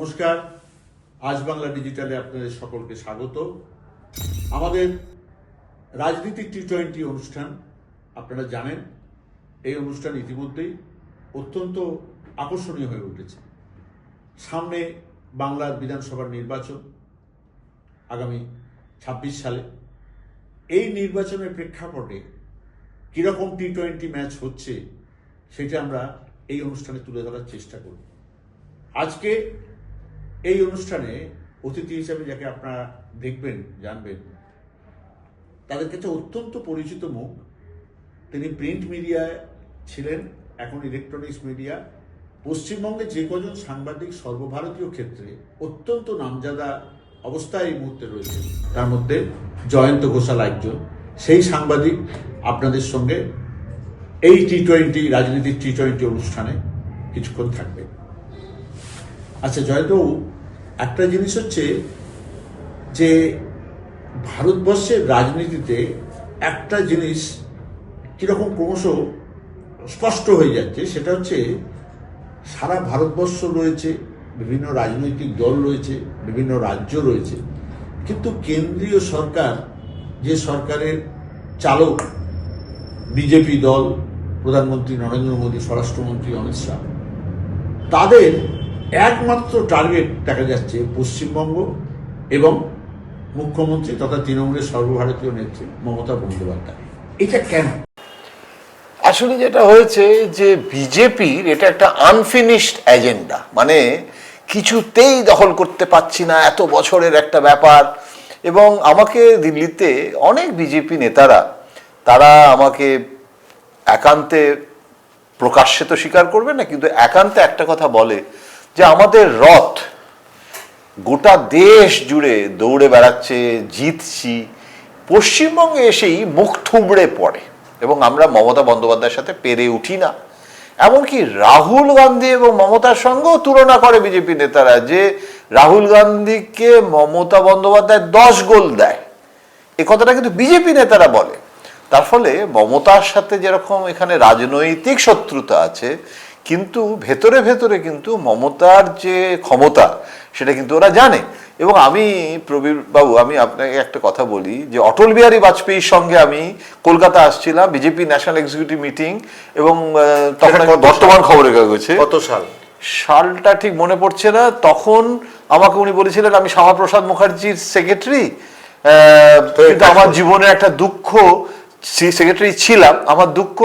নমস্কার, আজ বাংলা ডিজিটালে আপনাদের সকলকে স্বাগত। আমাদের রাজনীতিক টি-20 অনুষ্ঠান আপনারা জানেন, এই অনুষ্ঠান ইতিমধ্যেই অত্যন্ত আকর্ষণীয় হয়ে উঠেছে। সামনে বাংলার বিধানসভার নির্বাচন আগামী ২৬ সালে। এই নির্বাচনের প্রেক্ষাপটে কীরকম টি-20 ম্যাচ হচ্ছে সেটা আমরা এই অনুষ্ঠানে তুলে ধরার চেষ্টা করি। আজকে এই অনুষ্ঠানে অতিথি হিসেবে যাকে আপনারা দেখবেন, জানবেন, তাদের কাছে অত্যন্ত পরিচিত মুখ। তিনি প্রিন্ট মিডিয়ায় ছিলেন, এখন ইলেকট্রনিক্স মিডিয়া। পশ্চিমবঙ্গে যে কজন সাংবাদিক সর্বভারতীয় ক্ষেত্রে অত্যন্ত নামজাদা অবস্থায় এই মুহূর্তে রয়েছে, তার মধ্যে জয়ন্ত ঘোষাল একজন। সেই সাংবাদিক আপনাদের সঙ্গে এই টি-20 রাজনীতির টি-20 অনুষ্ঠানে কিছুক্ষণ থাকবে। আচ্ছা জয়ন্তবাবু, একটা জিনিস হচ্ছে যে ভারতবর্ষের রাজনীতিতে একটা জিনিস কীরকম ক্রমশ স্পষ্ট হয়ে যাচ্ছে, সেটা হচ্ছে সারা ভারতবর্ষ রয়েছে, বিভিন্ন রাজনৈতিক দল রয়েছে, বিভিন্ন রাজ্য রয়েছে, কিন্তু কেন্দ্রীয় সরকার, যে সরকারের চালক বিজেপি দল, প্রধানমন্ত্রী নরেন্দ্র মোদী, স্বরাষ্ট্রমন্ত্রী অমিত শাহ, তাদের একমাত্র টার্গেট দেখা যাচ্ছে পশ্চিমবঙ্গ এবং মুখ্যমন্ত্রী তথা তৃণমূলের সর্বভারতীয় নেত্রী মমতা বন্দ্যোপাধ্যায়। এটা কেন? আসলে যেটা হয়েছে যে বিজেপির এটা একটা আনফিনিশড এজেন্ডা, মানে কিছুতেই দখল করতে পারছি না, এত বছরের একটা ব্যাপার। এবং আমাকে দিল্লিতে অনেক বিজেপি নেতারা, তারা আমাকে একান্তে, প্রকাশ্যে তো স্বীকার করবে না, কিন্তু একান্তে একটা কথা বলে যে আমাদের রথ গোটা দেশ জুড়ে দৌড়ে বেড়াচ্ছে, জিতছি, পশ্চিমবঙ্গে এসেই মুখ থুবড়ে পড়ে এবং আমরা মমতা বন্দ্যোপাধ্যায়ের সাথে পেরে উঠি না। এমনকি রাহুল গান্ধী এবং মমতার সঙ্গেও তুলনা করে বিজেপি নেতারা, যে রাহুল গান্ধীকে মমতা বন্দ্যোপাধ্যায় 10 গোল দেয়, এ কথাটা কিন্তু বিজেপি নেতারা বলে। তার ফলে মমতার সাথে যেরকম এখানে রাজনৈতিক শত্রুতা আছে, কিন্তু ভেতরে ভেতরে কিন্তু মমতার যে ক্ষমতা সেটা কিন্তু ওরা জানে। এবং আমি প্রবীর বাবু, আমি আপনাকে একটা কথা বলি যে অটল বিহারী বাজপেয়ীর সঙ্গে আমি কলকাতা আসছিলাম, বিজেপি ন্যাশনাল এক্সিকিউটিভ মিটিং, এবং তখন বর্তমান খবরের কাগজে, কত সালটা ঠিক মনে পড়ছে না, তখন আমাকে উনি বলেছিলেন আমি শ্যামাপ্রসাদ মুখার্জির সেক্রেটারি, কিন্তু আমার জীবনে একটা দুঃখ, সেক্রেটারি ছিলাম, আমার দুঃখ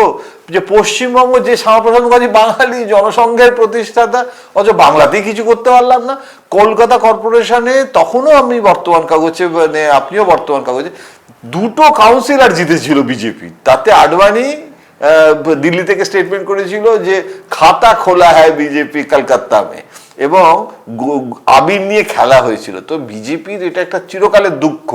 যে পশ্চিমবঙ্গ যে শ্যামাপ্রসাদ মুখার্জি বাঙালি জনসংঘের প্রতিষ্ঠাতা, অথচ বাংলাতেই কিছু করতে পারলাম না। কলকাতা কর্পোরেশনে তখনও আমি বর্তমান কাগজে, মানে আপনিও বর্তমান কাগজে, 2টো কাউন্সিলর জিতেছিল বিজেপি, তাতে আডবাণী দিল্লি থেকে স্টেটমেন্ট করেছিল যে খাতা খোলা হয় বিজেপি কলকাতা মে, এবং আবির নিয়ে খেলা হয়েছিল। তো বিজেপির এটা একটা চিরকালের দুঃখ।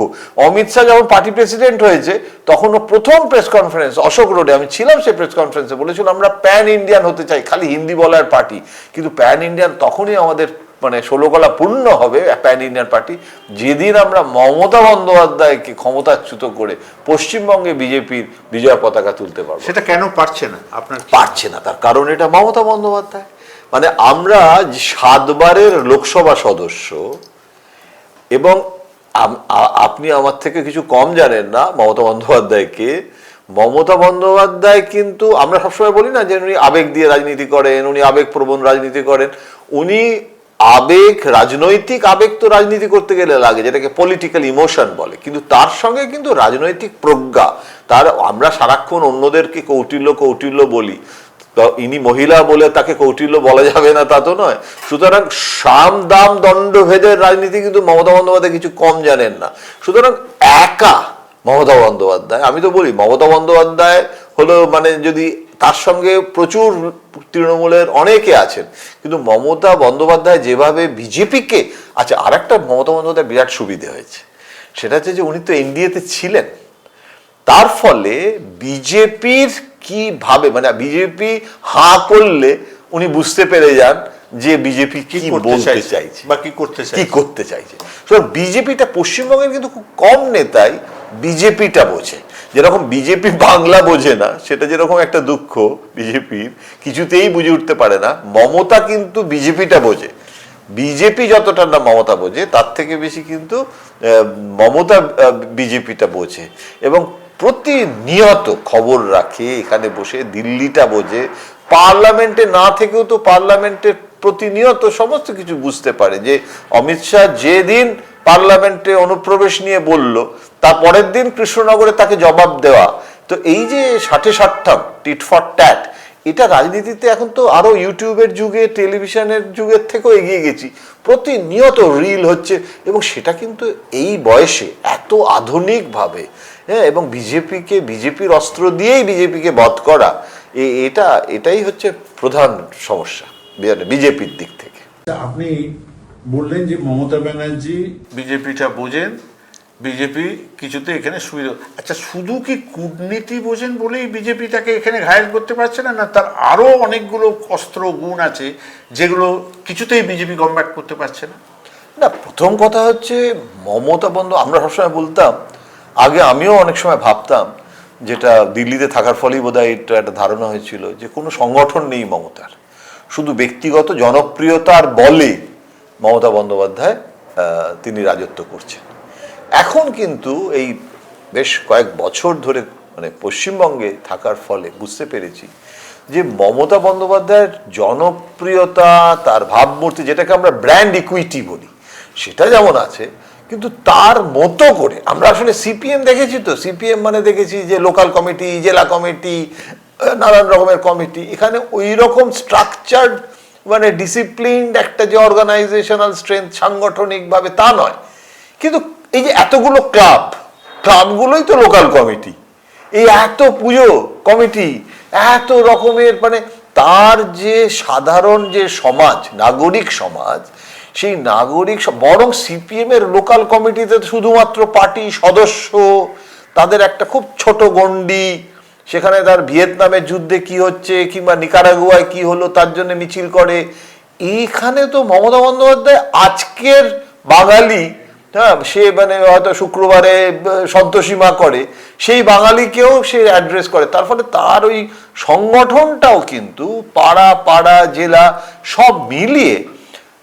অমিত শাহ যখন পার্টি প্রেসিডেন্ট হয়েছে তখন ও প্রথম প্রেস কনফারেন্স অশোক রোডে, আমি ছিলাম সেই প্রেস কনফারেন্সে, বলেছিল আমরা প্যান ইন্ডিয়ান হতে চাই, খালি হিন্দি বলার পার্টি। কিন্তু প্যান ইন্ডিয়ান তখনই আমাদের মানে 16 গলা পূর্ণ হবে প্যান ইন্ডিয়ান পার্টি, যেদিন আমরা মমতা বন্দ্যোপাধ্যায়কে ক্ষমতাচ্যুত করে পশ্চিমবঙ্গে বিজেপির বিজয় পতাকা তুলতে পারবো। সেটা কেন পারছে না? আপনার পারছে না, তার কারণ এটা মমতা বন্দ্যোপাধ্যায়। মানে আমরা 7 বারের লোকসভা সদস্য, এবং আপনি আমার থেকে কিছু কম জানেন না মমতা বন্দ্যোপাধ্যায়কে। মমতা বন্দ্যোপাধ্যায় কিন্তু, আমরা সবসময় বলি না যে উনি আবেগ দিয়ে রাজনীতি করেন, উনি আবেগপ্রবণ রাজনীতি করেন, উনি আবেগ, রাজনৈতিক আবেগ তো রাজনীতি করতে গেলে লাগে, যেটাকে পলিটিক্যাল ইমোশন বলে, কিন্তু তার সঙ্গে কিন্তু রাজনৈতিক প্রজ্ঞা তার। আমরা সারাক্ষণ অন্যদেরকে কৌটিল্য কৌটিল্য বলি, তো ইনি মহিলা বলে তাকে কৌটিল্য বলা যাবে না তা তো নয়। সুতরাং সাম দাম দণ্ড ভেদের রাজনীতি কিন্তু মমতা বন্দ্যোপাধ্যায় কিছু কম জানেন না। সুতরাং একা মমতা বন্দ্যোপাধ্যায়, আমি তো বলি মমতা বন্দ্যোপাধ্যায় হলো, মানে যদি তার সঙ্গে প্রচুর তৃণমূলের অনেকে আছেন, কিন্তু মমতা বন্দ্যোপাধ্যায় যেভাবে বিজেপিকে, আচ্ছা আর একটা মমতা বন্দ্যোপাধ্যায় বিরাট সুবিধে হয়েছে, সেটা হচ্ছে যে উনি তো এনডিএতে ছিলেন, তার ফলে বিজেপির কিভাবে, মানে বিজেপি হাঁ করলে উনি বুঝতে পেরে যান যে বিজেপি কি বলতে চাইছে বা কি করতে চাইছে। বিজেপিটা পশ্চিমবঙ্গের কিন্তু খুব কম নেতাই বিজেপিটা বোঝে। যেরকম বিজেপি বাংলা বোঝে না, সেটা যেরকম একটা দুঃখ বিজেপির, কিছুতেই বুঝে উঠতে পারে না, মমতা কিন্তু বিজেপিটা বোঝে। বিজেপি যতটা না মমতা বোঝে তার থেকে বেশি কিন্তু মমতা বিজেপিটা বোঝে, এবং প্রতিনিয়ত খবর রাখে, এখানে বসে দিল্লিটা বোঝে, পার্লামেন্টে না থেকেও তো পার্লামেন্টের প্রতিনিয়ত সমস্ত কিছু বুঝতে পারে। যে অমিত শাহ যেদিন পার্লামেন্টে অনুপ্রবেশ নিয়ে বলল, তার পরের দিন কৃষ্ণনগরে তাকে জবাব দেওয়া। তো এই যে 60-60 টিট ফর ট্যাট, এটা রাজনীতিতে এখন তো আরো ইউটিউবের যুগে, টেলিভিশনের যুগের থেকেও এগিয়ে গেছি। প্রতিনিয়ত রিল হচ্ছে, এবং সেটা কিন্তু এই বয়সে এত আধুনিকভাবে, হ্যাঁ, এবং বিজেপির অস্ত্র দিয়েই বিজেপিকে বধ করা, এটাই হচ্ছে প্রধান সমস্যা বিজেপির দিক থেকে। আপনি বললেন যে মমতা ব্যানার্জি বিজেপিটা বোঝেন, বিজেপি কিছুতে এখানে সুবিধা। আচ্ছা, শুধু কি কূটনীতি বোঝেন বলেই বিজেপি তাকে এখানে ঘায়েল করতে পারছে না? না, তার আরো অনেকগুলো অস্ত্র গুণ আছে যেগুলো কিছুতেই বিজেপি কমব্যাট করতে পারছে না? না, প্রথম কথা হচ্ছে মমতা আমরা সবসময় বলতাম, আগে আমিও অনেক সময় ভাবতাম, যেটা দিল্লিতে থাকার ফলেই বোধহয় এটা একটা ধারণা হয়েছিল, যে কোনো সংগঠন নেই মমতার, শুধু ব্যক্তিগত জনপ্রিয়তার বলে মমতা বন্দ্যোপাধ্যায় তিনি রাজত্ব করছেন। এখন কিন্তু এই বেশ কয়েক বছর ধরে মানে পশ্চিমবঙ্গে থাকার ফলে বুঝতে পেরেছি যে মমতা বন্দ্যোপাধ্যায়ের জনপ্রিয়তা, তার ভাবমূর্তি, যেটাকে আমরা ব্র্যান্ড ইকুইটি বলি, সেটা যেমন আছে, কিন্তু তার মতো করে আমরা আসলে সিপিএম দেখেছি। তো সিপিএম মানে দেখেছি যে লোকাল কমিটি, জেলা কমিটি, নানান রকমের কমিটি, এখানে ওই রকম স্ট্রাকচার্ড মানে ডিসিপ্লিনড একটা যে অর্গানাইজেশনাল স্ট্রেংথ সাংগঠনিকভাবে, তা নয়। কিন্তু এই যে এতগুলো ক্লাবগুলোই তো লোকাল কমিটি, এই এত পুজো কমিটি, এত রকমের, মানে তার যে সাধারণ যে সমাজ, নাগরিক সমাজ, সেই নাগরিক বরং সিপিএম এর লোকাল কমিটিতে শুধুমাত্র পার্টি সদস্য, তাদের একটা খুব ছোট গণ্ডি, সেখানে তার ভিয়েতনামের যুদ্ধে কি হচ্ছে কিংবা নিকারাগুয়ায় কি হলো তার জন্য মিছিল করে। এইখানে তো মমতা বন্দ্যোপাধ্যায় আজকের বাঙালি, হ্যাঁ, সে মানে হয়তো শুক্রবারে সন্তোষীমা করে, সেই বাঙালিকেও সে অ্যাড্রেস করে। তার ফলে তার ওই সংগঠনটাও কিন্তু পাড়া জেলা সব মিলিয়ে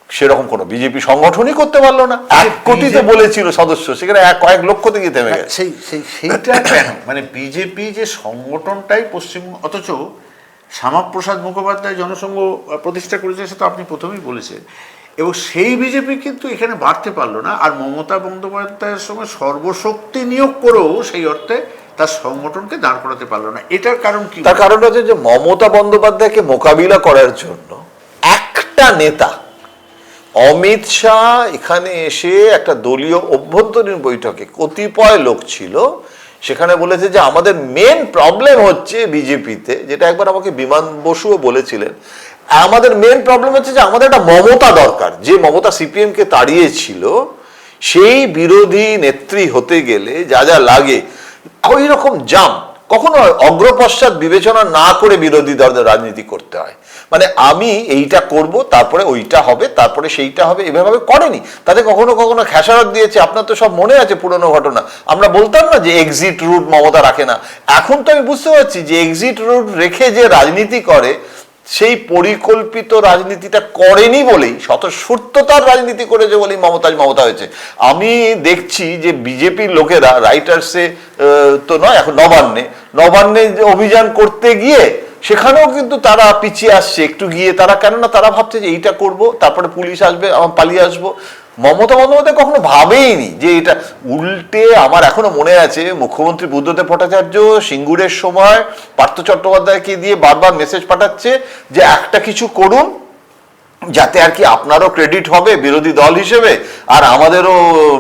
সেরকম কোনো বিজেপি সংগঠনই করতে পারলো না। 1 কোটিতে বলেছিল সদস্য, সেখানে কয়েক লক্ষ থেকে থেমে গেছে। সেইটা কেন? মানে বিজেপি যে সংগঠনটাই অথচ শ্যামাপ্রসাদ মুখোপাধ্যায় জনসংঘ প্রতিষ্ঠা করেছে, সেটা আপনি প্রথমেই বলেছেন, এবং সেই বিজেপি কিন্তু এখানে বাড়তে পারলো না। আর মমতা বন্দ্যোপাধ্যায়ের সঙ্গে সর্বশক্তি নিয়োগ করেও সেই অর্থে তার সংগঠনকে দাঁড় করাতে পারলো না। এটার কারণ কি? তার কারণ হচ্ছে যে মমতা বন্দ্যোপাধ্যায়কে মোকাবিলা করার জন্য একটা নেতা, অমিত শাহ, এখানে এসে একটা দলীয় অভ্যন্তরীণ বৈঠকে কতিপয় লোক ছিল, সেখানে বলেছে যে আমাদের মেন প্রবলেম হচ্ছে বিজেপিতে, যেটা একবার আমাকে বিমান বসুও বলেছিলেন, আমাদের মেন প্রবলেম হচ্ছে যে আমাদের একটা মমতা দরকার, যে মমতা সিপিএম কে তাড়িয়েছিল, সেই বিরোধী নেত্রী হতে গেলে যা যা লাগে, ওই রকম জাম কখনো অগ্রপশ্চাৎ বিবেচনা না করে বিরোধী দলের রাজনীতি করতে হয়। মানে আমি এইটা করব, তারপরে ওইটা হবে, তারপরে সেইটা হবে, এভাবে করেনি। তাতে কখনো কখনো খেসারত দিয়েছে। আপনার তো সব মনে আছে পুরনো ঘটনা। আমরা বলতাম না যে এক্সিট রুট মমতা রাখে না। এখন তো আমি বুঝতে পারছি যে এক্সিট রুট রেখে যে রাজনীতি করে, সেই পরিকল্পিত রাজনীতিটা করেনি বলেই, স্বতঃস্ফূর্ততার রাজনীতি করেছে বলেই মমতা হয়েছে। আমি দেখছি যে বিজেপির লোকেরা রাইটার্সে তো নয়, এখন নবান্নে অভিযান করতে গিয়ে সেখানেও কিন্তু তারা পিছিয়ে আসছে একটু গিয়ে। তারা কেননা তারা ভাবছে যে এইটা করব, তারপরে পুলিশ আসবে, আমার পালিয়ে আসবো। মমতা বন্দ্যোপাধ্যায় কখনো ভাবেইনি যে এটা। উল্টে আমার এখনো মনে আছে মুখ্যমন্ত্রী বুদ্ধদেব ভট্টাচার্য সিঙ্গুরের সময় পার্থ চট্টোপাধ্যায়কে দিয়ে বারবার মেসেজ পাঠাচ্ছে যে একটা কিছু করুন, যাতে আর কি আপনারও ক্রেডিট হবে বিরোধী দল হিসেবে, আর আমাদেরও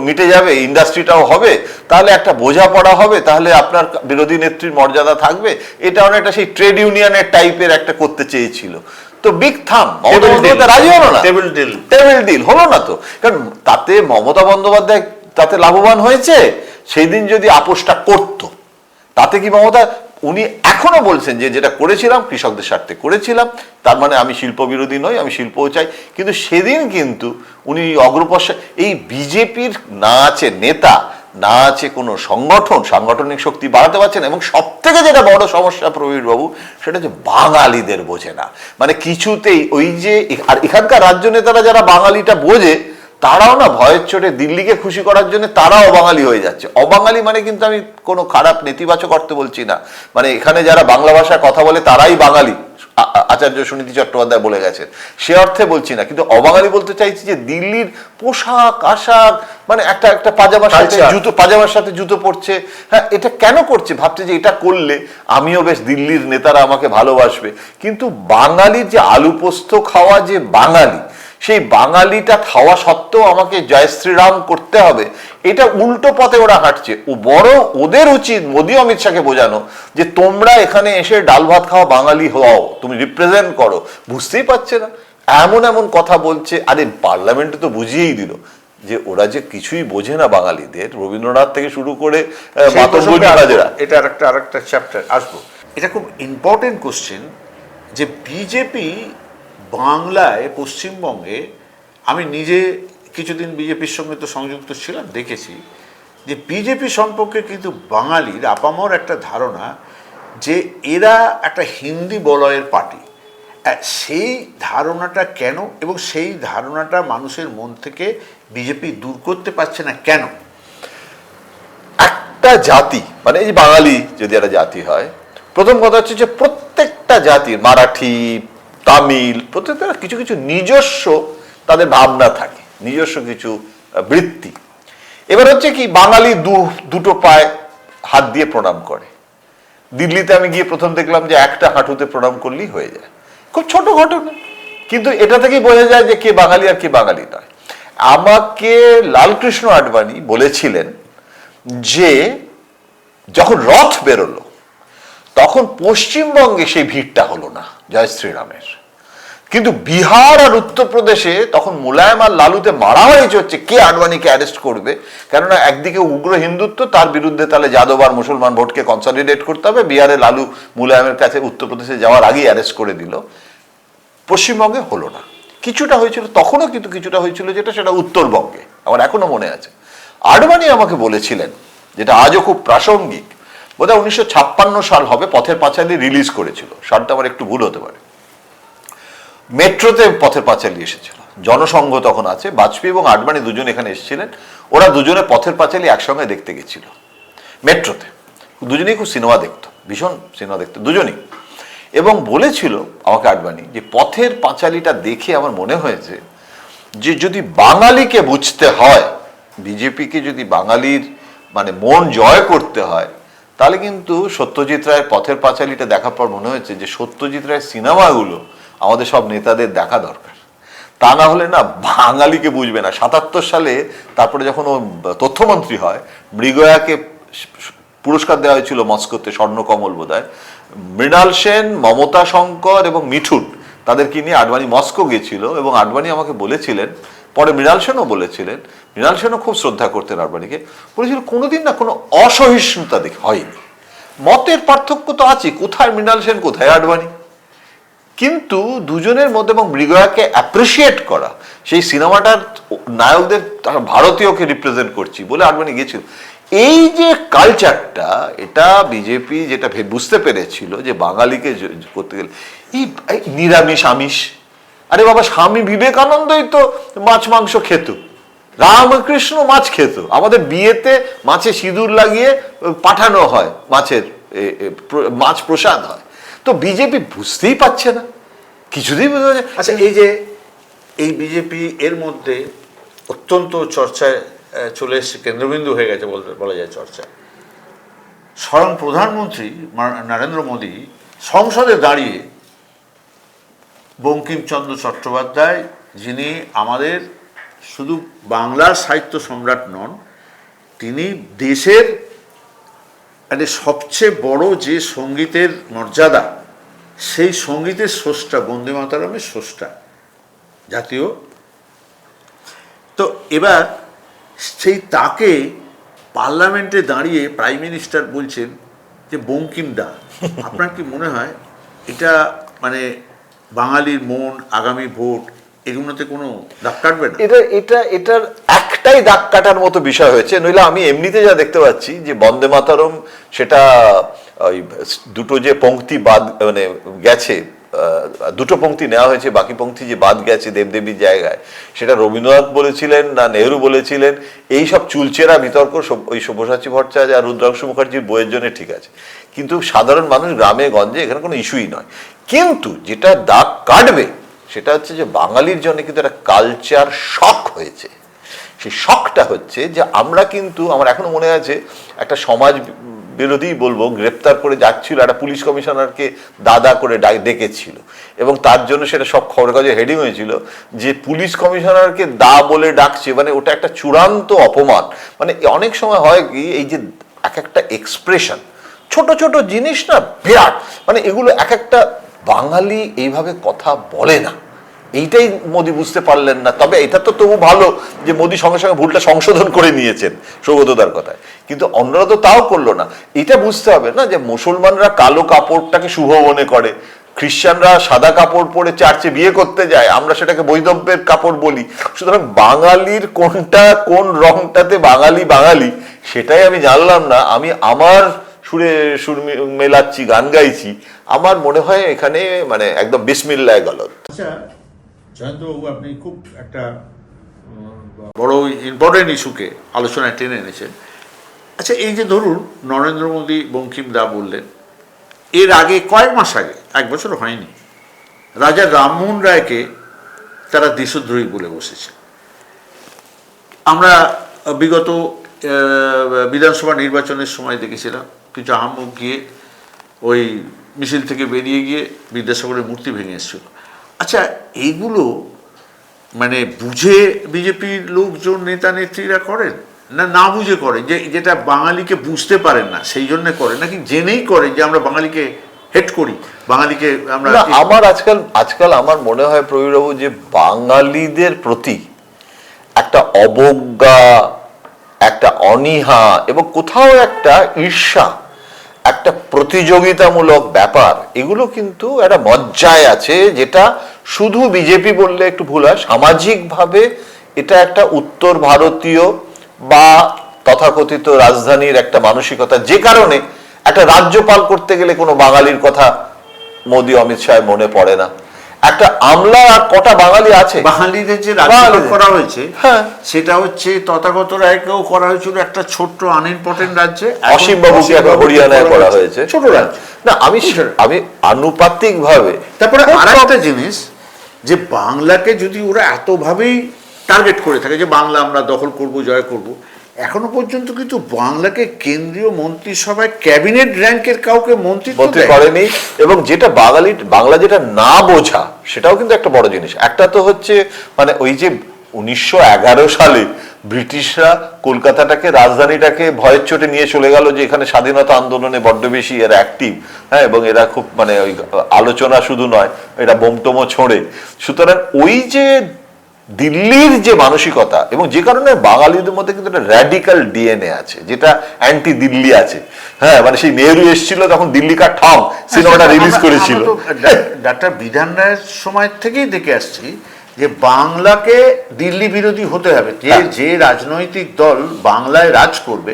মিটে যাবে, ইন্ডাস্ট্রিটাও হবে, তাহলে একটা বোঝাপড়া হবে, তাহলে আপনার বিরোধী নেত্রীর মর্যাদা থাকবে। এটা অনেকটা সেই ট্রেড ইউনিয়নের টাইপের একটা করতে চেয়েছিল। তো বিগ থাম, মমতা বন্দ্যোপাধ্যায় রাজি হলো না, টেবিল ডিল হলো না। তো কারণ তাতে মমতা বন্দ্যোপাধ্যায় তাতে লাভবান হয়েছে। সেই দিন যদি আপোষটা করত, তাতে কি মমতা, উনি এখনো বলছেন যে যেটা করেছিলাম কৃষকদের স্বার্থে করেছিলাম, তার মানে আমি শিল্প বিরোধী নই, আমি শিল্পও চাই। কিন্তু সেদিন কিন্তু উনি অগ্রপশ্চাৎ, এই বিজেপির না আছে নেতা না আছে কোনো সাংগঠনিক শক্তি বাড়াতে পারছে না, এবং সব থেকে যেটা বড় সমস্যা প্রবীরবাবু, সেটা হচ্ছে বাঙালিদের বোঝে না। মানে কিছুতেই ওই যে, আর এখানকার রাজ্য নেতারা যারা বাঙালিটা বোঝে, তারাও না ভয়ের চোটে দিল্লিকে খুশি করার জন্য তারাও অবাঙালি হয়ে যাচ্ছে। অবাঙালি মানে কিন্তু আমি কোনো খারাপ নেতিবাচক অর্থে বলছি না, মানে এখানে যারা বাংলা ভাষায় কথা বলে তারাই বাঙালি, আচার্য সুনীতি চট্টোপাধ্যায় বলে গেছেন, সে অর্থে বলছি না। কিন্তু অবাঙালি বলতে চাইছি যে দিল্লির পোশাক আশাক, মানে একটা পাজামার সাথে জুতো পরছে, হ্যাঁ এটা কেন করছে, ভাবছে যে এটা করলে আমিও বেশ, দিল্লির নেতারা আমাকে ভালোবাসবে। কিন্তু বাঙালির যে আলু পোস্ত খাওয়া যে বাঙালি, সেই বাঙালিটা খাওয়া সত্ত্বেও আমাকে জয় শ্রীরাম করতে হবে, এটা উল্টো পথে ওরা হাঁটছে। ও বড় ওদের উচিত মোদী অমিত শাহকে বোঝানো যে তোমরা এখানে এসে ডাল ভাত খাওয়া বাঙালি হও, তুমি রিপ্রেজেন্ট করো। বুঝতেই পারছে না, এমন এমন কথা বলছে। আরে পার্লামেন্টে তো বুঝিয়েই দিল যে ওরা যে কিছুই বোঝে না বাঙালিদের, রবীন্দ্রনাথ থেকে শুরু করে এটা আরেকটা চ্যাপ্টার আসবো। এটা খুব ইম্পর্টেন্ট কোশ্চেন যে বিজেপি বাংলায়, পশ্চিমবঙ্গে, আমি নিজে কিছুদিন বিজেপির সঙ্গে তো সংযুক্ত ছিলাম, দেখেছি যে বিজেপি সম্পর্কে কিন্তু বাঙালির আপামর একটা ধারণা যে এরা একটা হিন্দি বলয়ের পার্টি। সেই ধারণাটা কেন, এবং সেই ধারণাটা মানুষের মন থেকে বিজেপি দূর করতে পারছে না কেন? একটা জাতি, মানে এই বাঙালি যদি একটা জাতি হয়, প্রথম কথা হচ্ছে যে প্রত্যেকটা জাতির, মারাঠি, তামিল, প্রত্যেকটা কিছু কিছু নিজস্ব তাদের ভাবনা থাকে, নিজস্ব কিছু বৃত্তি। এবার হচ্ছে কি, বাঙালি দুটো পায়ে হাত দিয়ে প্রণাম করে। দিল্লিতে আমি গিয়ে প্রথম দেখলাম যে একটা হাঁটুতে প্রণাম করলেই হয়ে যায়, খুব ছোট ঘটনা, কিন্তু এটা থেকেই বোঝা যায় যে কে বাঙালি আর কে বাঙালি নয়। আমাকে লালকৃষ্ণ আডবাণী বলেছিলেন যে যখন রথ বেরোলো তখন পশ্চিমবঙ্গে সেই ভিড়টা হলো না জয় শ্রীরামের, কিন্তু বিহার আর উত্তরপ্রদেশে তখন মুলায়ম আর লালুতে মারামারি হচ্ছে কে আডবাণীকে অ্যারেস্ট করবে। কেননা একদিকে উগ্র হিন্দুত্ব, তার বিরুদ্ধে তাহলে যাদব আর মুসলমান ভোটকে কনসলিডেট করতে হবে। বিহারে লালু মুলায়মের কাছে উত্তরপ্রদেশে যাওয়ার আগেই অ্যারেস্ট করে দিল। পশ্চিমবঙ্গে হলো না, কিছুটা হয়েছিল তখনও, কিন্তু কিছুটা হয়েছিল যেটা, সেটা উত্তরবঙ্গে আমার এখনো মনে আছে। আডবাণী আমাকে বলেছিলেন, যেটা আজও খুব প্রাসঙ্গিক, বোধহয় 1956 সাল হবে, পথের পাঁচালী রিলিজ করেছিল, সালটা আমার একটু ভুল হতে পারে। মেট্রোতে পথের পাঁচালী এসেছিল, জনসংঘ তখন আছে, বাজপেয়ী এবং আডবাণী দুজন এখানে এসেছিলেন। ওরা দুজনে পথের পাঁচালী একসঙ্গে দেখতে গেছিল মেট্রোতে। দুজনেই খুব সিনেমা দেখতো, ভীষণ সিনেমা দেখতো দুজনেই। এবং বলেছিল আমাকে আডবাণী যে পথের পাঁচালীটা দেখে আমার মনে হয়েছে যে যদি বাঙালিকে বুঝতে হয়, বিজেপিকে যদি বাঙালির মানে মন জয় করতে হয়, তাহলে কিন্তু সত্যজিৎ রায়ের পথের পাঁচালীটা দেখার পর মনে হয়েছে যে সত্যজিৎ রায়ের সিনেমাগুলো আমাদের সব নেতাদের দেখা দরকার, তা না হলে না বাঙালিকে বুঝবে না। 77 সালে তারপরে যখন ও তথ্যমন্ত্রী হয়, মৃগয়াকে পুরস্কার দেওয়া হয়েছিল মস্কোতে, স্বর্ণকমল বোধহয়। মৃণাল সেন, মমতা শঙ্কর এবং মিঠুন, তাদেরকে নিয়ে আডবাণী মস্কো গিয়েছিল। এবং আডবাণী আমাকে বলেছিলেন, পরে মৃণাল সেনও বলেছিলেন, মৃণাল সেনও খুব শ্রদ্ধা করতেন আডবাণীকে, বলেছিল কোনোদিন না কোনো অসহিষ্ণুতা হয়নি। মতের পার্থক্য তো আছে, কোথায় মৃণাল সেন কোথায় আডবাণী, কিন্তু দুজনের মধ্যে, এবং মৃগয়াকে অ্যাপ্রিসিয়েট করা, সেই সিনেমাটার নায়কদের ভারতীয়কে রিপ্রেজেন্ট করছি বলে আডবাণী গিয়েছিল। এই যে কালচারটা, এটা বিজেপি যেটা বুঝতে পেরেছিল যে বাঙালিকে করতে গেলে এই নিরামিষ আমিষ, আরে বাবা স্বামী বিবেকানন্দই তো মাছ মাংস খেত, রামকৃষ্ণ মাছ খেত, আমাদের বিয়েতে মাছে সিঁদুর লাগিয়ে পাঠানো হয়, মাছ প্রসাদ হয়। তো বিজেপি বুঝতেই পারছে না, কিছুতেই বোঝা যায়। আচ্ছা, এই যে এই বিজেপি এর মধ্যে অত্যন্ত চর্চায় চলে এসছে, কেন্দ্রবিন্দু হয়ে গেছে বলা যায় চর্চা। স্বয়ং প্রধানমন্ত্রী নরেন্দ্র মোদী সংসদে দাঁড়িয়ে বঙ্কিমচন্দ্র চট্টোপাধ্যায়, যিনি আমাদের শুধু বাংলার সাহিত্য সম্রাট নন, তিনি দেশের মানে সবচেয়ে বড় যে সঙ্গীতের মর্যাদা, সেই সঙ্গীতের স্রষ্টা, বন্দে মাতরমের স্রষ্টা জাতীয়। তো এবার সেই তাকে পার্লামেন্টে দাঁড়িয়ে প্রাইম মিনিস্টার বলছেন যে বঙ্কিম দা, আপনার কি মনে হয় এটা মানে বাঙালির মন, আগামী ভোট, এগুলোতে কোনো দাগ কাটবে না? এটার একটাই দাগ কাটার মতো বিষয় হয়েছে, নইলে আমি এমনিতে যা দেখতে পাচ্ছি যে বন্দে মাতরম সেটা ওই দুটো যে পংক্তি বাদ মানে গেছে, দুটো পংক্তি নেওয়া হয়েছে, বাকি পংক্তি যে বাদ গেছে দেবদেবীর জায়গায়, সেটা রবীন্দ্রনাথ বলেছিলেন না নেহরু বলেছিলেন, এই সব চুলচেরা বিতর্ক ওই সব্যসাচী ভট্টাচার্য আর রুদ্রাংশু মুখার্জির বইয়ের জন্য ঠিক আছে, কিন্তু সাধারণ মানুষ গ্রামে গঞ্জে এখানে কোনো ইস্যুই নয়। কিন্তু যেটা দাগ কাটবে সেটা হচ্ছে যে বাঙালির জন্য কিন্তু একটা কালচার শক হয়েছে। সেই শকটা হচ্ছে যে আমরা কিন্তু, আমার এখনো মনে আছে একটা সমাজ বিরোধী বলবো গ্রেপ্তার করে যাচ্ছিল, একটা পুলিশ কমিশনারকে দাদা করে ডেকেছিল, এবং তার জন্য সেটা সব খবরের কাগজে হেডিং হয়েছিল যে পুলিশ কমিশনারকে দা বলে ডাকছে, মানে ওটা একটা চূড়ান্ত অপমান। মানে অনেক সময় হয় কি, এই যে এক একটা এক্সপ্রেশন, ছোট ছোট জিনিস না বিরাট, মানে এগুলো এক একটা বাঙালি এইভাবে কথা বলে না, এইটাই মোদি বুঝতে পারলেন না। তবে এটা তো তবু ভালো যে মোদি সঙ্গে সঙ্গে ভুলটা সংশোধন করে নিয়েছেন সৌগতদার কথায়, কিন্তু অন্যরা তো তাও করলো না। এটা বুঝতে হবে না যে মুসলমানরা কালো কাপড়টাকে শুভ মনে করে, খ্রিস্টানরা সাদা কাপড় পরে চার্চে বিয়ে করতে যায়, আমরা সেটাকে বৈধব্যের কাপড় বলি। সুতরাং বাঙালির কোনটা কোন রংটাতে বাঙালি বাঙালি সেটাই আমি জানলাম না। আমি আমার সুরে সুর মেলাচ্ছি, গান গাইছি, আমার মনে হয় এখানে মানে একদম বিসমিল্লাহ গলত। আচ্ছা জয়ন্তবাবু, আপনি খুব একটা বড় ইম্পর্টেন্ট ইস্যুকে আলোচনায় টেনে এনেছেন। আচ্ছা, এই যে ধরুন নরেন্দ্র মোদী বঙ্কিম দা বললেন, এর আগে কয়েক মাস আগে, এক বছর হয়নি, রাজা রামমোহন রায়কে তারা দেশদ্রোহী বলে বসেছে। আমরা বিগত বিধানসভা নির্বাচনের সময় দেখেছিলাম কিছু আহাম্মক গিয়ে ওই মিছিল থেকে বেরিয়ে গিয়ে বিদ্যাসাগরের মূর্তি ভেঙে এসেছিল। আচ্ছা, এইগুলো মানে বুঝে বিজেপির লোকজন নেতা নেত্রীরা করেন না না বুঝে করেন, যেটা বাঙালিকে বুঝতে পারেন না সেই জন্য করেন, নাকি জেনেই করেন যে আমরা বাঙালিকে হেট করি, বাঙালিকে আমরা? আমার আজকাল আমার মনে হয় প্রবীরবাবু যে বাঙালিদের প্রতি একটা অবজ্ঞা, একটা অনীহা এবং কোথাও একটা ঈর্ষা, একটা প্রতিযোগিতামূলক ব্যাপার, এগুলো কিন্তু একটা মজ্জায় আছে, যেটা শুধু বিজেপি বললে একটু ভুল হয়, সামাজিকভাবে এটা একটা উত্তর ভারতীয় বা তথাকথিত রাজধানীর একটা মানসিকতা, যে কারণে একটা রাজ্যপাল করতে গেলে কোনো বাঙালির কথা মোদি অমিত শাহ মনে পড়ে না। একটা আমলা আর কটা বাঙালি আছে? বাঙালিদের যে রাজ্যপাল করা হয়েছে, হ্যাঁ, সেটা হচ্ছে তথাগত রায়কেও করা হয়েছিল একটা ছোট্ট আনইম্পর্টেন্ট রাজ্যে, অসীম বাবুকে হরিয়ানায় করা হয়েছে, ছোট রাজ্য। না আমি আনুপাতিক ভাবে। তারপরে আরেকটা জিনিস, যে বাংলাকে যদি ওরা এতভাবেই টার্গেট করে থাকে যে বাংলা আমরা দখল করব, জয় করব, এখনো পর্যন্ত কিন্তু বাংলাকে কেন্দ্রীয় মন্ত্রিসভায় ক্যাবিনেট র্যাঙ্কের কাউকে মন্ত্রী করেনি। এবং যেটা বাংলা যেটা না বোঝা, সেটাও কিন্তু একটা বড় জিনিস। একটা তো হচ্ছে মানে ওই যে 1911 সালে ব্রিটিশরা কলকাতাটাকে, রাজধানীটাকে ভয়ের চোটে নিয়ে চলে গেল, যে এখানে স্বাধীনতা আন্দোলনে বড্ড বেশি এরা অ্যাক্টিভ, হ্যাঁ, এবং এরা খুব মানে ওই আলোচনা শুধু নয়, এরা বোমটোমও ছোঁড়ে। সুতরাং ওই যে দিল্লির যে মানসিকতা, এবং যে কারণে বাঙালিদের মধ্যে কিন্তু একটা র্যাডিক্যাল ডিএনএ আছে, যেটা অ্যান্টি দিল্লি আছে, হ্যাঁ, মানে সেই নেহরু এসেছিল তখন দিল্লি কা ঠং সিনেমাটা রিলিজ করেছিল। ডাক্তার বিধান রায়ের সময় থেকেই দেখে আসছি যে বাংলাকে দিল্লি বিরোধী হতে হবে, যে রাজনৈতিক দল বাংলায় রাজ করবে,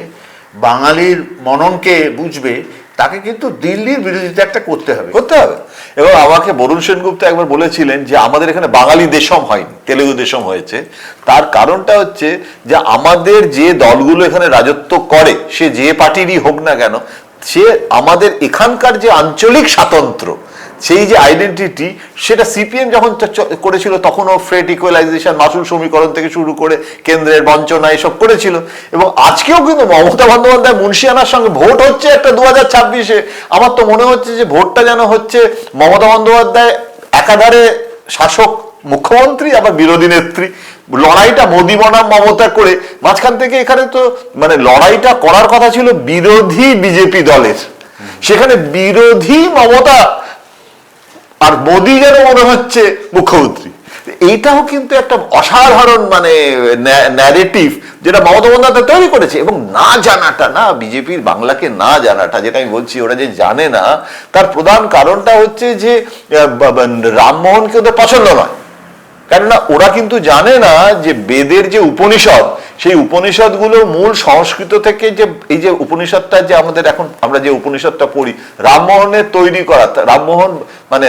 বাঙালির মননকে বুঝবে, তাকে কিন্তু দিল্লির বিরোধিতা একটা করতে হবে। এবং আমাকে বরুণ সেনগুপ্ত একবার বলেছিলেন যে আমাদের এখানে বাঙালি দেশম হয়নি, তেলেগু দেশম হয়েছে। তার কারণটা হচ্ছে যে আমাদের যে দলগুলো এখানে রাজত্ব করে, সে যে পার্টিরই হোক না কেন, সে আমাদের এখানকার যে আঞ্চলিক স্বাতন্ত্র্য, সেই যে আইডেন্টিটি, সেটা সিপিএম যখন করেছিল তখনও ফ্রেট ইকুয়ালাইজেশন, মাসুল সমীকরণ থেকে শুরু করে কেন্দ্রের বঞ্চনা এসব করেছিল। এবং আজকেও কিন্তু মমতা বন্দ্যোপাধ্যায় মুন্সিয়ানার সঙ্গে ভোট হচ্ছে একটা 2026-এ, আমার তো মনে হচ্ছে যে ভোটটা যেন হচ্ছে মমতা বন্দ্যোপাধ্যায় একাধারে শাসক মুখ্যমন্ত্রী আবার বিরোধী নেত্রী, লড়াইটা মোদি বনাম মমতা করে মাঝখান থেকে এখানে তো মানে লড়াইটা করার কথা ছিল বিরোধী বিজেপি দলের, সেখানে বিরোধী মমতা আর মোদি যেন মনে হচ্ছে মুখ্যমন্ত্রী। এইটাও কিন্তু একটা অসাধারণ মানে ন্যারেটিভ যেটা মমতা বন্দ্যোপাধ্যায় তৈরি করেছে। এবং না জানাটা, না বিজেপির বাংলাকে না জানাটা, যেটা আমি বলছি ওরা যে জানে না, তার প্রধান কারণটা হচ্ছে যে রামমোহনকে ওদের পছন্দ নয়, কেননা ওরা কিন্তু জানে না যে বেদের যে উপনিষদ, সেই উপনিষদগুলো মূল সংস্কৃত থেকে, যে এই যে উপনিষদটা যে আমাদের এখন আমরা যে উপনিষদটা পড়ি, রামমোহনের তৈরি করা, রামমোহন মানে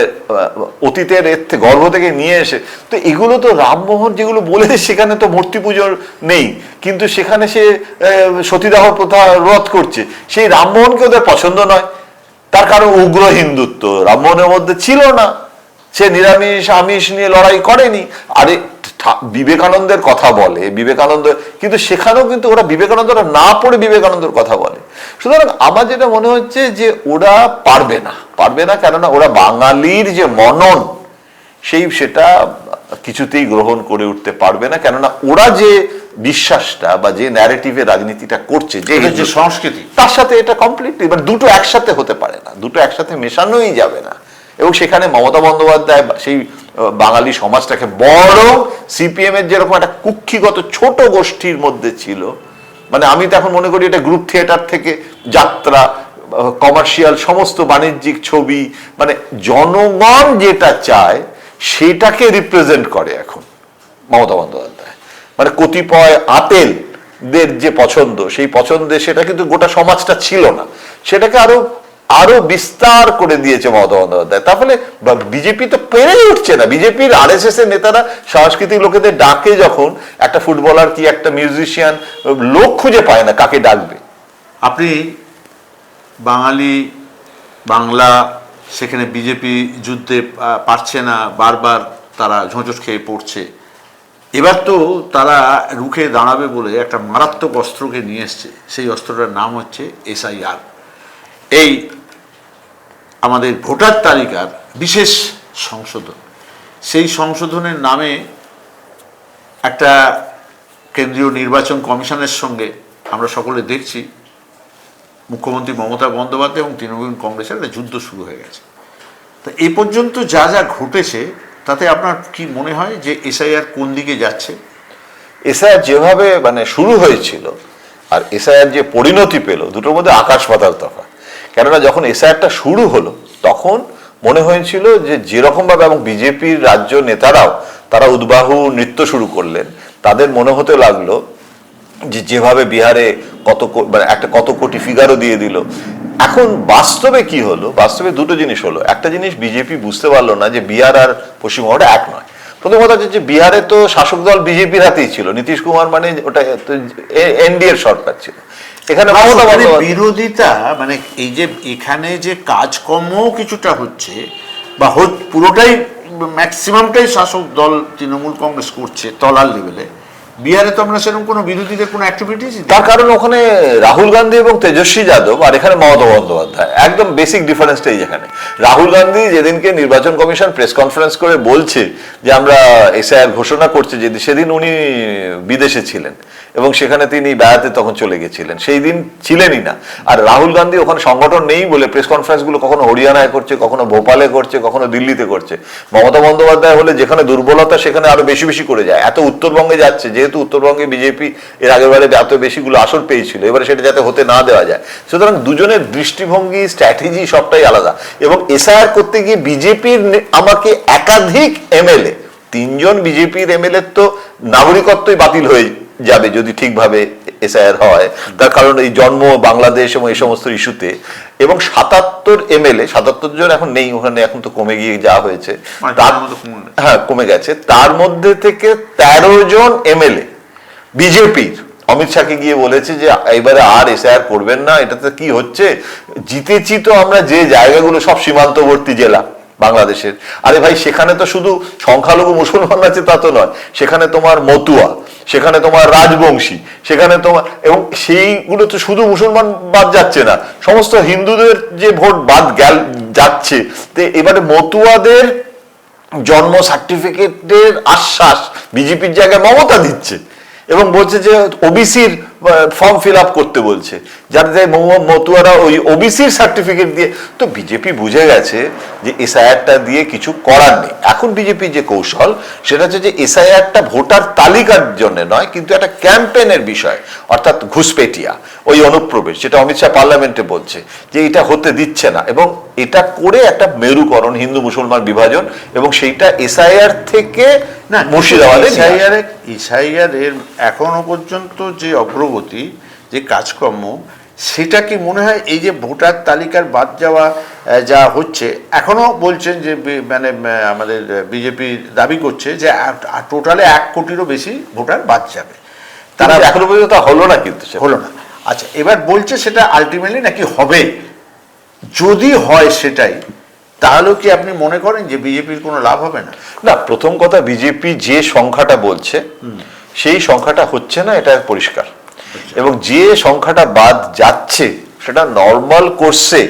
অতীতের গর্ভ থেকে নিয়ে এসে, তো এগুলো তো রামমোহন যেগুলো বলেছে সেখানে তো মূর্তি পুজোর নেই, কিন্তু সেখানে সে সতীদাহ প্রথা রোধ করছে। সেই রামমোহনকে ওদের পছন্দ নয়, তার কারণ উগ্র হিন্দুত্ব রামমোহনের মধ্যে ছিল না, সে নিরামিষ আমিষ নিয়ে লড়াই করেনি। আরে বিবেকানন্দের কথা বলে বিবেকানন্দ, কিন্তু সেখানেও কিন্তু ওরা বিবেকানন্দরা না পড়ে বিবেকানন্দের কথা বলে। সুতরাং আমার যেটা মনে হচ্ছে যে ওরা পারবে না, কেননা ওরা বাঙালির যে মনন সেটা কিছুতেই গ্রহণ করে উঠতে পারবে না, কেননা ওরা যে বিশ্বাসটা বা যে ন্যারেটিভে রাজনীতিটা করছে, যে সংস্কৃতি, তার সাথে এটা কমপ্লিটলি মানে দুটো একসাথে হতে পারে না, দুটো একসাথে মেশানোই যাবে না। এবং সেখানে মমতা বন্দ্যোপাধ্যায় সেই বাঙালি সমাজটাকে বরং সিপিএম এর যেরকম একটা কুক্ষিগত ছোট গোষ্ঠীর মধ্যে ছিল, মানে আমি তো এখন মনে করি এটা গ্রুপ থিয়েটার থেকে যাত্রা, কমার্শিয়াল সমস্ত বাণিজ্যিক ছবি, মানে জনগণ যেটা চায় সেটাকে রিপ্রেজেন্ট করে এখন মমতা বন্দ্যোপাধ্যায়। মানে কতিপয় আতেলদের যে পছন্দ, সেই পছন্দে সেটা কিন্তু গোটা সমাজটা ছিল না, সেটাকে আরো বিস্তার করে দিয়েছে মমতা বন্দ্যোপাধ্যায়। তাহলে বিজেপি তো পেরে উঠছে না। বিজেপির আরএসএস এর নেতারা সাংস্কৃতিক লোকেদের ডাকে যখন, একটা ফুটবলার কি একটা মিউজিশিয়ান লোক খুঁজে পায় না কাকে ডাকবে। আপনি বাংলা সেখানে বিজেপি যুদ্ধে পারছে না, বারবার তারা ঝোঁচট খেয়ে পড়ছে। এবার তো তারা রুখে দাঁড়াবে বলে একটা মারাত্মক অস্ত্রকে নিয়ে এসছে, সেই অস্ত্রটার নাম হচ্ছে SIR। এই আমাদের ভোটার তালিকার বিশেষ সংশোধন, সেই সংশোধনের নামে একটা কেন্দ্রীয় নির্বাচন কমিশনের সঙ্গে আমরা সকলে দেখছি মুখ্যমন্ত্রী মমতা বন্দ্যোপাধ্যায় এবং তৃণমূল কংগ্রেসের একটা যুদ্ধ শুরু হয়ে গেছে। তো এ পর্যন্ত যা ঘটেছে তাতে আপনার কি মনে হয় যে SIR কোন দিকে যাচ্ছে? SIR যেভাবে মানে শুরু হয়েছিল আর SIR যে পরিণতি পেল, দুটোর মধ্যে আকাশ পাতাল তফাৎ। কেননা যখন SIRটা শুরু হলো তখন মনে হয়েছিল যে যেরকমভাবে, এবং বিজেপির রাজ্য নেতারাও তারা উদ্বাহু নৃত্য শুরু করলেন, তাদের মনে হতে লাগলো যে যেভাবে বিহারে কত কোটি ফিগারও দিয়ে দিল। এখন বাস্তবে কি হলো? বাস্তবে দুটো জিনিস হলো। একটা জিনিস বিজেপি বুঝতে পারলো না যে বিহার আর পশ্চিমবঙ্গটা এক নয়। প্রথম কথা হচ্ছে যে বিহারে তো শাসক দল বিজেপির হাতেই ছিল, নীতিশ কুমার মানে ওটা NDA-র সরকার ছিল। এখানে বিরোধিতা মানে এই যে এখানে যে কাজকর্ম কিছুটা হচ্ছে বা পুরোটাই ম্যাক্সিমামটাই শাসক দল তৃণমূল কংগ্রেস করছে তলার লেভেলে, বিহারে তো আমরা সেরকম কোনো বিরোধীদের কোনো অ্যাক্টিভিটিস, তার কারণ ওখানে রাহুল গান্ধী এবং তেজস্বী যাদব আর এখানে মমতা বন্দ্যোপাধ্যায়, একদম বেসিক ডিফারেন্সটাই যেখানে। রাহুল গান্ধী যেদিনকে নির্বাচন কমিশন প্রেস কনফারেন্স করে বলছে যে আমরা SIR ঘোষণা করছি, সেদিন উনি বিদেশে ছিলেন এবং সেখানে তিনি বেড়াতে তখন চলে গেছিলেন, সেই দিন ছিলেনই না। আর রাহুল গান্ধী ওখানে সংগঠন নেই বলে প্রেস কনফারেন্সগুলো কখনো হরিয়ানায় করছে, কখনো ভোপালে করছে, কখনো দিল্লিতে করছে। মমতা বন্দ্যোপাধ্যায় হলে যেখানে দুর্বলতা সেখানে আরো বেশি বেশি করে যায়। এত উত্তরবঙ্গে যাচ্ছে, যেহেতু উত্তরবঙ্গে বিজেপি এর আগের বারে এত বেশিগুলো আসন পেয়েছিল, এবারে সেটা যাতে হতে না দেওয়া যায়। সুতরাং দুজনের দৃষ্টিভঙ্গি, স্ট্র্যাটেজি সবটাই আলাদা। এবং SIR করতে গিয়ে বিজেপির আমাকে একাধিক MLA, 3 জন বিজেপির MLA তো নাগরিকত্বই বাতিল হয়ে যাবে যদি ঠিকভাবে SIR হয়। তার কারণ এই জন্ম বাংলাদেশ এবং এই সমস্ত ইস্যুতে। এবং 77 MLA, 77 জন এখন নেই ওখানে, এখন তো কমে গিয়ে যা হয়েছে, হ্যাঁ কমে গেছে। তার মধ্যে থেকে 13 জন MLA বিজেপির অমিত শাহকে গিয়ে বলেছে যে এবারে আর SIR করবেন না, এটাতে কি হচ্ছে, জিতেছি তো আমরা যে জায়গাগুলো সব সীমান্তবর্তী জেলা বাংলাদেশের। আরে ভাই, সেখানে তো শুধু সংখ্যালঘু মুসলমান আছে তা তো নয়, সেখানে তোমার মতুয়া, সেখানে তোমার রাজবংশী, সেখানে তোমার, এবং সেইগুলো তো শুধু মুসলমান বাদ যাচ্ছে না, সমস্ত হিন্দুদের যে ভোট বাদ যাচ্ছে। তো এবারে মতুয়াদের জন্ম সার্টিফিকেটের আশ্বাস বিজেপির জায়গায় মমতা দিচ্ছে এবং বলছে যে ওবিসির ফর্ম ফিল আপ করতে বলছে, যাতে মতুয়ারা ওই ওবিসির সার্টিফিকেট দিয়ে। তো বিজেপি বুঝে গেছে যে SIRটা দিয়ে কিছু করার নেই। এখন বিজেপির যে কৌশল সেটা হচ্ছে যে SIRটা ভোটার তালিকার জন্য নয়, কিন্তু একটা ক্যাম্পেইনের বিষয়, অর্থাৎ ঘুষপেটিয়া, ওই অনুপ্রবেশ, যেটা অমিত শাহ পার্লামেন্টে বলছে যে এটা হতে দিচ্ছে না। এবং এটা করে একটা মেরুকরণ, হিন্দু মুসলমান বিভাজন, এবং সেইটা এসআইআর থেকে না মুর্শিদাবাদে এসআইআর এর এখনো পর্যন্ত যে অগ্রগতি, যে কাজকর্ম, সেটা কি মনে হয় এই যে ভোটার তালিকার বাদ যাওয়া যা হচ্ছে, এখনো বলছেন যে মানে আমাদের বিজেপি দাবি করছে যে টোটালে 1 কোটিরও বেশি ভোটার বাদ যাবে, তারা এখনো পর্যন্ত তা হলো না, কিন্তু হলো না। আচ্ছা, এবার বলছে সেটা আলটিমেটলি নাকি হবে। যদি হয় সেটাই, তাহলে কি আপনি মনে করেন যে বিজেপির কোনো লাভ হবে না? না, প্রথম কথা, বিজেপি যে সংখ্যাটা বলছে সেই সংখ্যাটা হচ্ছে না, এটা পরিষ্কার। এবং যে সংখ্যাটা বাদ যাচ্ছে সেটা নর্মাল কোর্সে,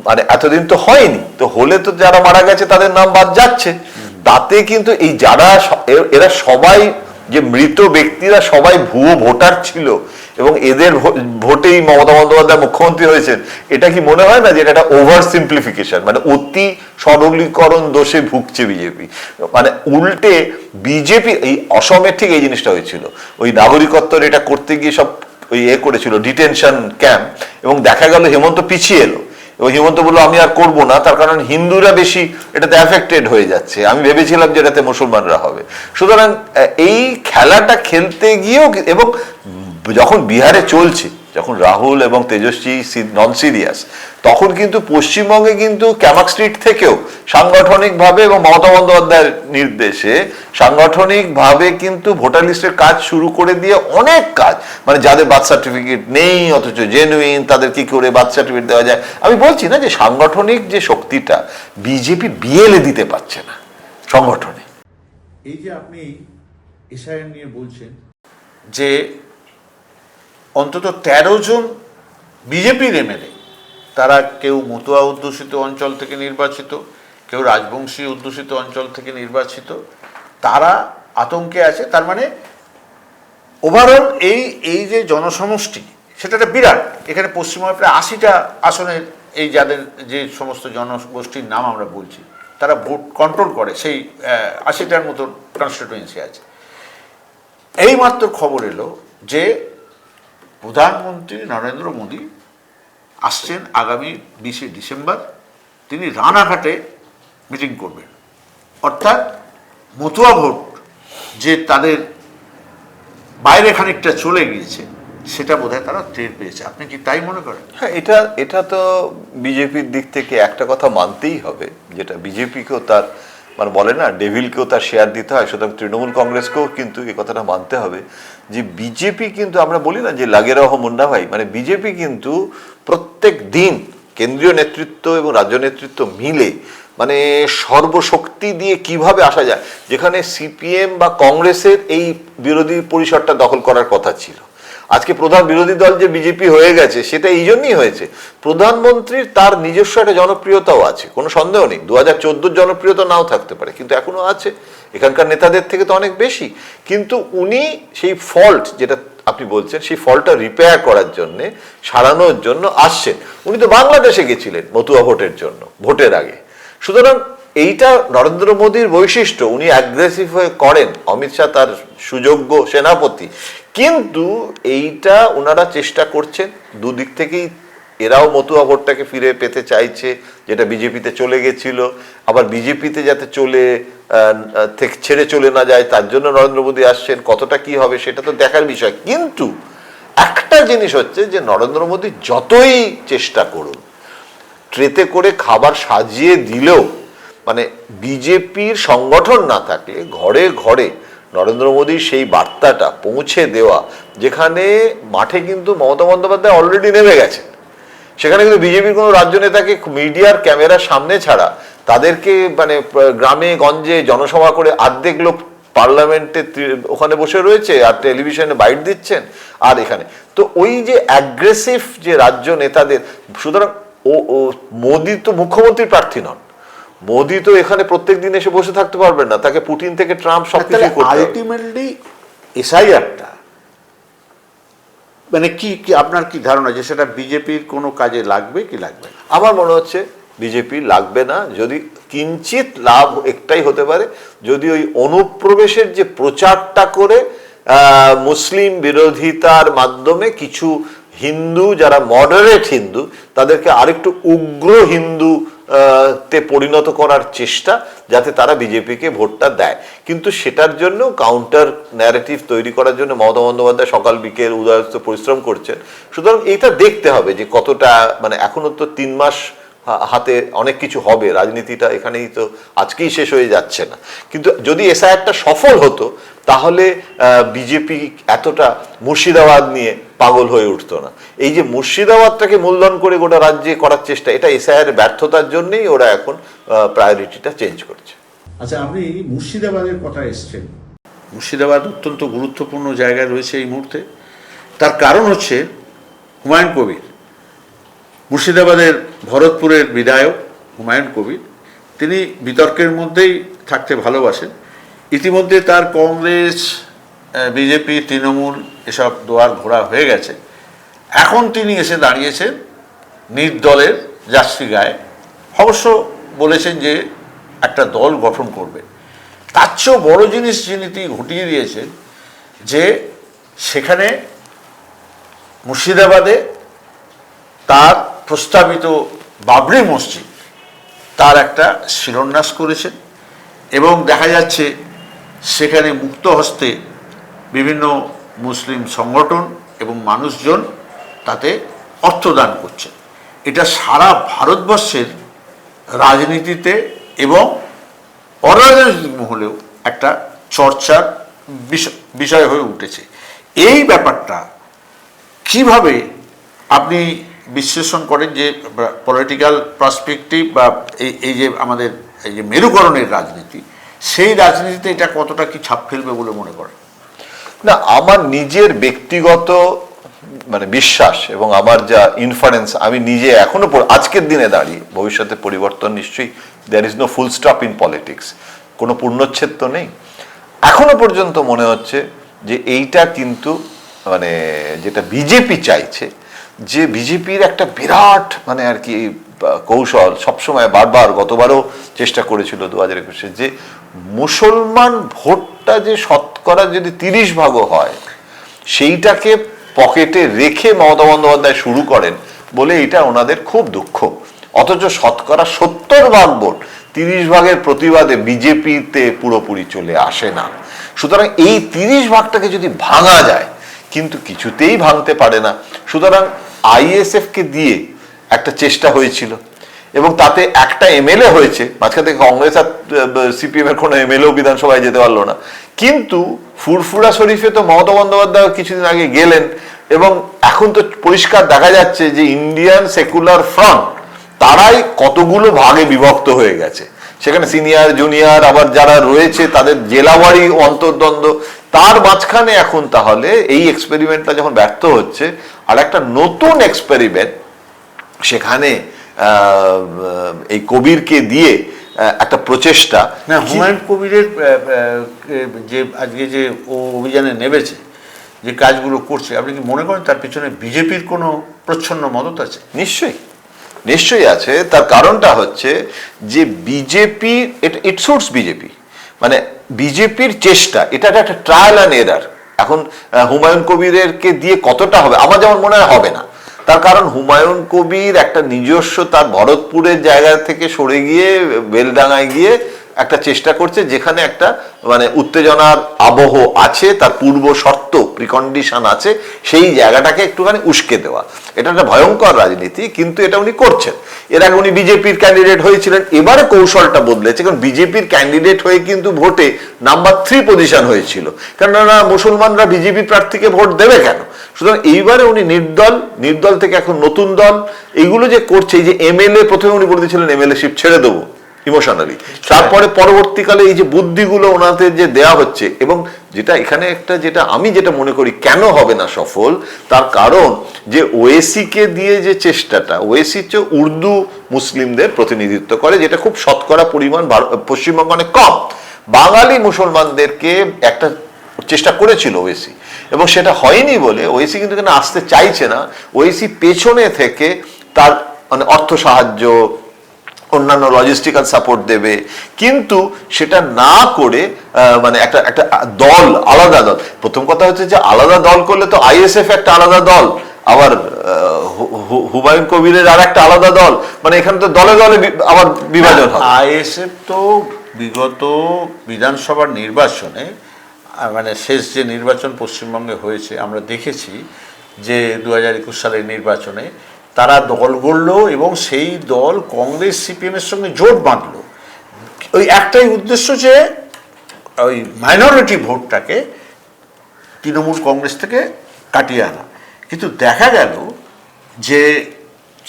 মানে এতদিন তো হয়নি, তো হলে তো যারা মারা গেছে তাদের নাম বাদ যাচ্ছে। তাতে কিন্তু এই যারা এরা সবাই, যে মৃত ব্যক্তিরা সবাই ভুয়ো ভোটার ছিল, এবং এদের ভোটেই মমতা বন্দ্যোপাধ্যায় মুখ্যমন্ত্রী হয়েছেন, এটা কি মনে হয় না যে এটা একটা ওভার সিম্পলিফিকেশন, মানে অতি সরলীকরণ দোষে ভুগছে বিজেপি? মানে উল্টে বিজেপি, এই অসমের ঠিক এই জিনিসটা হয়েছিল, ওই নাগরিকত্বের এটা করতে গিয়ে সব ওই করেছিল ডিটেনশন ক্যাম্প, এবং দেখা গেল হেমন্ত পিছিয়ে এলো, এবং হিমন্ত বললো আমি আর করবো না, তার কারণ হিন্দুরা বেশি এটাতে অ্যাফেক্টেড হয়ে যাচ্ছে, আমি ভেবেছিলাম যে এটাতে মুসলমানরা হবে। সুতরাং এই খেলাটা খেলতে গিয়েও, এবং যখন বিহারে চলছে, যখন রাহুল এবং তেজস্বী নন সিরিয়াস, তখন কিন্তু পশ্চিমবঙ্গে কিন্তু ক্যামাক স্ট্রিট থেকেও সাংগঠনিকভাবে এবং মমতা বন্দ্যোপাধ্যায়ের নির্দেশে সাংগঠনিকভাবে কিন্তু ভোটার লিস্টের কাজ শুরু করে দিয়ে অনেক কাজ, মানে যাদের বার্থ সার্টিফিকেট নেই অথচ জেনুইন, তাদের কি করে বার্থ সার্টিফিকেট দেওয়া যায়। আমি বলছি না যে সাংগঠনিক যে শক্তিটা বিজেপি বিএলএ দিতে পারছে না সংগঠনে। এই যে আপনি এসআইআর নিয়ে বলছেন, যে অন্তত 13 জন বিজেপির এমএলএ, তারা কেউ মতুয়া অধ্যুষিত অঞ্চল থেকে নির্বাচিত, কেউ রাজবংশী অধ্যুষিত অঞ্চল থেকে নির্বাচিত, তারা আতঙ্কে আছে। তার মানে ওভারঅল এই যে জনসমষ্টি, সেটা একটা বিরাট। এখানে পশ্চিমবঙ্গে প্রায় 80টা আসনের এই যাদের যে সমস্ত জনগোষ্ঠীর নাম আমরা বলছি, তারা ভোট কন্ট্রোল করে, সেই 80টার মতো কনস্টিটুয়েন্সি আছে। এইমাত্র খবর এলো যে প্রধানমন্ত্রী নরেন্দ্র মোদী আসছেন আগামী 20শে ডিসেম্বর, তিনি রানাঘাটে মিটিং করবেন। অর্থাৎ মতুয়া ভোট যে তাদের বাইরে খানিকটা চলে গিয়েছে, সেটা বোধহয় তারা টের পেয়েছে। আপনি কি তাই মনে করেন? হ্যাঁ, এটা তো বিজেপির দিক থেকে একটা কথা মানতেই হবে, যেটা বিজেপিকেও তার, মানে বলে না ডেভিলকেও তার শেয়ার দিতে হয়, সুতরাং তৃণমূল কংগ্রেসকেও কিন্তু এই কথাটা মানতে হবে যে বিজেপি কিন্তু, আমরা বলি না যে লাগে রহ মুন্না ভাই, মানে বিজেপি কিন্তু প্রত্যেক দিন কেন্দ্রীয় নেতৃত্ব এবং রাজ্য নেতৃত্ব মিলে মানে সর্বশক্তি দিয়ে কিভাবে আসা যায়, যেখানে সিপিএম বা কংগ্রেসের এই বিরোধী পরিসরটা দখল করার কথা ছিল। আজকে প্রধান বিরোধী দল যে বিজেপি হয়ে গেছে, সেটা এই জন্যই হয়েছে, প্রধানমন্ত্রীর তার নিজস্ব একটা জনপ্রিয়তাও আছে, কোনো সন্দেহ নেই। 2014 জনপ্রিয়তা নাও থাকতে পারে, কিন্তু এখনো আছে, এখানকার নেতাদের থেকে তো অনেক বেশি। কিন্তু উনি সেই ফল্ট, যেটা আপনি বলছেন, সেই ফল্টটা রিপেয়ার করার জন্যে, সারানোর জন্য আসছেন। উনি তো বাংলাদেশে গেছিলেন মতুয়া ভোটের জন্য, ভোটের আগে। সুতরাং এইটা নরেন্দ্র মোদীর বৈশিষ্ট্য, উনি অ্যাগ্রেসিভ হয়ে করেন, অমিত শাহ তার সুযোগ্য সেনাপতি, কিন্তু এইটা ওনারা চেষ্টা করছেন দুদিক থেকেই। এরাও মতুয়া ভোটটাকে ফিরে পেতে চাইছে, যেটা বিজেপিতে চলে গেছিল, আবার বিজেপিতে যাতে ছেড়ে চলে না যায় তার জন্য নরেন্দ্র মোদী আসছেন। কতটা কি হবে সেটা তো দেখার বিষয়। কিন্তু একটা জিনিস হচ্ছে যে নরেন্দ্র মোদী যতই চেষ্টা করুন, ট্রেতে করে খাবার সাজিয়ে দিলেও, মানে বিজেপির সংগঠন না থাকলে ঘরে ঘরে নরেন্দ্র মোদীর সেই বার্তাটা পৌঁছে দেওয়া, যেখানে মাঠে কিন্তু মমতা বন্দ্যোপাধ্যায় অলরেডি নেমে গেছেন, সেখানে কিন্তু বিজেপির কোনো রাজ্য নেতাকে মিডিয়ার ক্যামেরার সামনে ছাড়া তাদেরকে, মানে গ্রামে গঞ্জে জনসভা করে অর্ধেক লোক পার্লামেন্টে ওখানে বসে রয়েছে আর টেলিভিশনে বাইট দিচ্ছেন, আর এখানে তো ওই যে অ্যাগ্রেসিভ যে রাজ্য নেতাদের। সুতরাং মোদী তো মুখ্যমন্ত্রীর প্রার্থী নন, মোদী তো এখানে প্রত্যেক দিন এসে বসে থাকতে পারবেন না, তাকে পুতিন থেকে ট্রাম্প সবকিছু করতে হবে। আলটিমেটলি এসআইআরটা মানে কি আপনার কি ধারণা যে সেটা বিজেপির কোনো কাজে লাগবে কি লাগবে না? আমার মনে হচ্ছে বিজেপি লাগবে না। যদি কিঞ্চিত লাভ একটাই হতে পারে, যদি ওই অনুপ্রবেশের যে প্রচারটা করে মুসলিম বিরোধিতার মাধ্যমে কিছু হিন্দু যারা মডারেট হিন্দু তাদেরকে আরেকটু উগ্র হিন্দু তে পরিণত করার চেষ্টা, যাতে তারা বিজেপিকে ভোটটা দেয়। কিন্তু সেটার জন্য কাউন্টার ন্যারেটিভ তৈরি করার জন্য মমতা বন্দ্যোপাধ্যায় সকাল বিকেল উদয়স্ত পরিশ্রম করছেন। সুতরাং এটা দেখতে হবে যে কতটা, মানে এখনো তো 3 মাস হাতে, অনেক কিছু হবে, রাজনীতিটা এখানেই তো আজকেই শেষ হয়ে যাচ্ছে না। কিন্তু যদি এসআইআরটা সফল হতো তাহলে বিজেপি এতটা মুর্শিদাবাদ নিয়ে পাগল হয়ে উঠতো না। এই যে মুর্শিদাবাদটাকে মূলধন করে গোটা রাজ্যে করার চেষ্টা, এটা এসআইআর ব্যর্থতার জন্যই ওরা এখন প্রায়োরিটিটা চেঞ্জ করছে। আচ্ছা, আপনি মুর্শিদাবাদের কথা এসছেন। মুর্শিদাবাদ অত্যন্ত গুরুত্বপূর্ণ জায়গায় রয়েছে এই মুহূর্তে। তার কারণ হচ্ছে হুমায়ুন কবির, মুর্শিদাবাদের ভরতপুরের বিধায়ক হুমায়ুন কবির, তিনি বিতর্কের মধ্যেই থাকতে ভালোবাসেন। ইতিমধ্যে তার কংগ্রেস, বিজেপি, তৃণমূল এসব দোয়ার ঘোরা হয়ে গেছে। এখন তিনি এসে দাঁড়িয়েছেন নির্দলের যাত্রী গায়ে। অবশ্য বলেছেন যে একটা দল গঠন করবে। তার চেয়েও বড় জিনিস যিনি তিনি ঘটিয়ে দিয়েছেন যে সেখানে মুর্শিদাবাদে তার প্রস্তাবিত বাবরি মসজিদ তার একটা শিলান্যাস করেছেন, এবং দেখা যাচ্ছে সেখানে মুক্ত হস্তে বিভিন্ন মুসলিম সংগঠন এবং মানুষজন তাতে অর্থদান করছে। এটা সারা ভারতবর্ষের রাজনীতিতে এবং অরাজনৈতিক মহলেও একটা চর্চার বিষয় হয়ে উঠেছে। এই ব্যাপারটা কিভাবে আপনি বিশ্লেষণ করেন যে পলিটিক্যাল পার্সপেক্টিভ বা এই যে আমাদের এই যে মেরুকরণের রাজনীতি, সেই রাজনীতিতে এটা কতটা কি ছাপ ফেলবে বলে মনে করেন? না, আমার নিজের ব্যক্তিগত মানে বিশ্বাস এবং আমার যা ইনফারেন্স, আমি নিজে এখনো আজকের দিনে দাঁড়িয়ে, ভবিষ্যতে পরিবর্তন নিশ্চয়ই, there is no full stop in politics, কোনো পূর্ণচ্ছেদ তো নেই। এখনো পর্যন্ত মনে হচ্ছে যে এইটা কিন্তু মানে যেটা বিজেপি চাইছে, যে বিজেপির একটা বিরাট মানে আর কি কৌশল সবসময় বারবার, গতবারও চেষ্টা করেছিল 2021-এ, যে মুসলমান ভোটটা যে শতকরা যদি 30 ভাগও হয়, সেইটাকে পকেটে রেখে মমতা বন্দ্যোপাধ্যায় শুরু করেন বলে এটা ওনাদের খুব দুঃখ। অথচ শতকরা 70 ভাগ ভোট 30 ভাগের প্রতিবাদে বিজেপিতে পুরোপুরি চলে আসে না। সুতরাং এই 30 ভাগটাকে যদি ভাঙা যায়, কিন্তু কিছুতেই ভাঙতে পারে না। সুতরাং আইএসএফকে দিয়ে একটা চেষ্টা হয়েছিল এবং তাতে একটা এমএলএ হয়েছে, মাঝখান থেকে কংগ্রেস আর সিপিএম এর কোনো এমএলএও বিধানসভায় যেতে পারলো না। কিন্তু ফুরফুরা শরীফে তো মমতা বন্দ্যোপাধ্যায় কিছুদিন আগে গেলেন, এবং এখন তো পরিষ্কার দেখা যাচ্ছে যে ইন্ডিয়ান সেকুলার ফ্রন্ট তারাই কতগুলো ভাগে বিভক্ত হয়ে গেছে। সেখানে সিনিয়র জুনিয়র আবার যারা রয়েছে তাদের জেলাবাড়ি অন্তর্দ্বন্দ্ব, তার মাঝখানে এখন তাহলে এই এক্সপেরিমেন্টটা যখন ব্যর্থ হচ্ছে, আর একটা নতুন এক্সপেরিমেন্ট সেখানে এই কবিরকে দিয়ে একটা প্রচেষ্টা। না, হুমায়ুন কবিরের যে আজকে যে ও অভিযানে নেমেছে, যে কাজগুলো করছে, আপনি কি মনে করেন তার পিছনে বিজেপির কোনো প্রচ্ছন্ন মদত আছে? নিশ্চয়ই, নিশ্চয়ই আছে। তার কারণটা হচ্ছে যে বিজেপি, ইট সুটস বিজেপি, মানে বিজেপির চেষ্টা, এটা একটা ট্রায়াল অ্যান্ড এরার। এখন হুমায়ুন কবিরকে দিয়ে কতটা হবে, আমার যেমন মনে হয় হবে না। তার কারণ হুমায়ুন কবির একটা নিজস্ব তার ভরতপুরের জায়গা থেকে সরে গিয়ে বেলডাঙায় গিয়ে একটা চেষ্টা করছে, যেখানে একটা মানে উত্তেজনার আবহ আছে, তার পূর্ব শর্ত প্রিকন্ডিশন আছে, সেই জায়গাটাকে একটুখানি উস্কে দেওয়া। এটা একটা ভয়ঙ্কর রাজনীতি, কিন্তু এটা উনি করছেন। এর আগে উনি বিজেপির ক্যান্ডিডেট হয়েছিলেন, এবারে কৌশলটা বদলেছে, কারণ বিজেপির ক্যান্ডিডেট হয়ে কিন্তু ভোটে নাম্বার 3 পজিশন হয়েছিল, কেননা মুসলমানরা বিজেপি প্রার্থীকে ভোট দেবে কেন। সুতরাং এইবারে উনি নির্দল থেকে এখন নতুন দল, এইগুলো যে করছে, এই যে এমএলএ, প্রথমে উনি বলে দিয়েছিলেন এমএলএ শিপ ছেড়ে দেবো ইমোশনালি, তারপরে পরবর্তীকালে এই যে বুদ্ধিগুলো ওনাদের যে দেয়া হচ্ছে, এবং যেটা এখানে একটা, যেটা আমি যেটা মনে করি কেন হবে না সফল, তার কারণ যে ওএসি কে দিয়ে যে চেষ্টাটা, ওএসি হচ্ছে উর্দু মুসলিমদের প্রতিনিধিত্ব করে, যেটা খুব শতকরা পরিমাণ পশ্চিমবঙ্গে অনেক কম। বাঙালি মুসলমানদেরকে একটা চেষ্টা করেছিল ওএসি, এবং সেটা হয়নি বলে ওএসি কিন্তু এখানে আসতে চাইছে না। ওএসি পেছনে থেকে তার মানে অর্থ সাহায্য, অন্যান্য লজিস্টিক্যাল সাপোর্ট দেবে, কিন্তু সেটা না করে মানে একটা দল, আলাদা দল। প্রথম কথা হচ্ছে যে আলাদা দল করলে তো আইএসএফ একটা আলাদা দল, আবার হুমায়ুন কবিরের আর একটা আলাদা দল, মানে এখানে তো দলে দলে আবার বিভাজন হয়। আইএসএফ তো বিগত বিধানসভার নির্বাচনে মানে শেষ যে নির্বাচন পশ্চিমবঙ্গে হয়েছে আমরা দেখেছি যে 2021 সালের নির্বাচনে তারা দল গড়ল এবং সেই দল কংগ্রেস সিপিএমের সঙ্গে জোট বাঁধলো। ওই একটাই উদ্দেশ্য যে ওই মাইনরিটি ভোটটাকে তৃণমূল কংগ্রেস থেকে কাটিয়ে আনা। কিন্তু দেখা গেল যে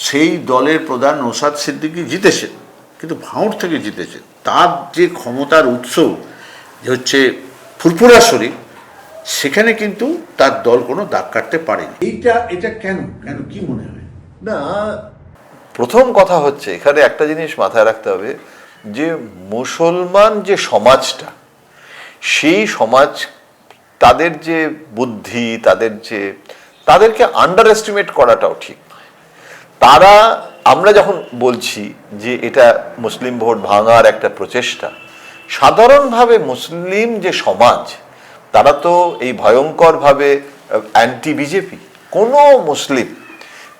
সেই দলের প্রধান নওশাদ সিদ্দিকী জিতেছেন, কিন্তু ভাঁড় থেকে জিতেছেন। তার যে ক্ষমতার উৎস যে হচ্ছে ফুরফুরা শরীফ, সেখানে কিন্তু তার দল কোনো দাগ কাটতে পারেনি। এটা কেন কেন কি মনে হয়? না, প্রথম কথা হচ্ছে এখানে একটা জিনিস মাথায় রাখতে হবে যে মুসলমান যে সমাজটা, সেই সমাজ তাদের যে বুদ্ধি, তাদেরকে আন্ডার এস্টিমেট করাটাও ঠিক নয়। তারা, আমরা যখন বলছি যে এটা মুসলিম ভোট ভাঙার একটা প্রচেষ্টা, সাধারণভাবে মুসলিম যে সমাজ তারা তো এই ভয়ঙ্করভাবে অ্যান্টি বিজেপি। কোনো মুসলিম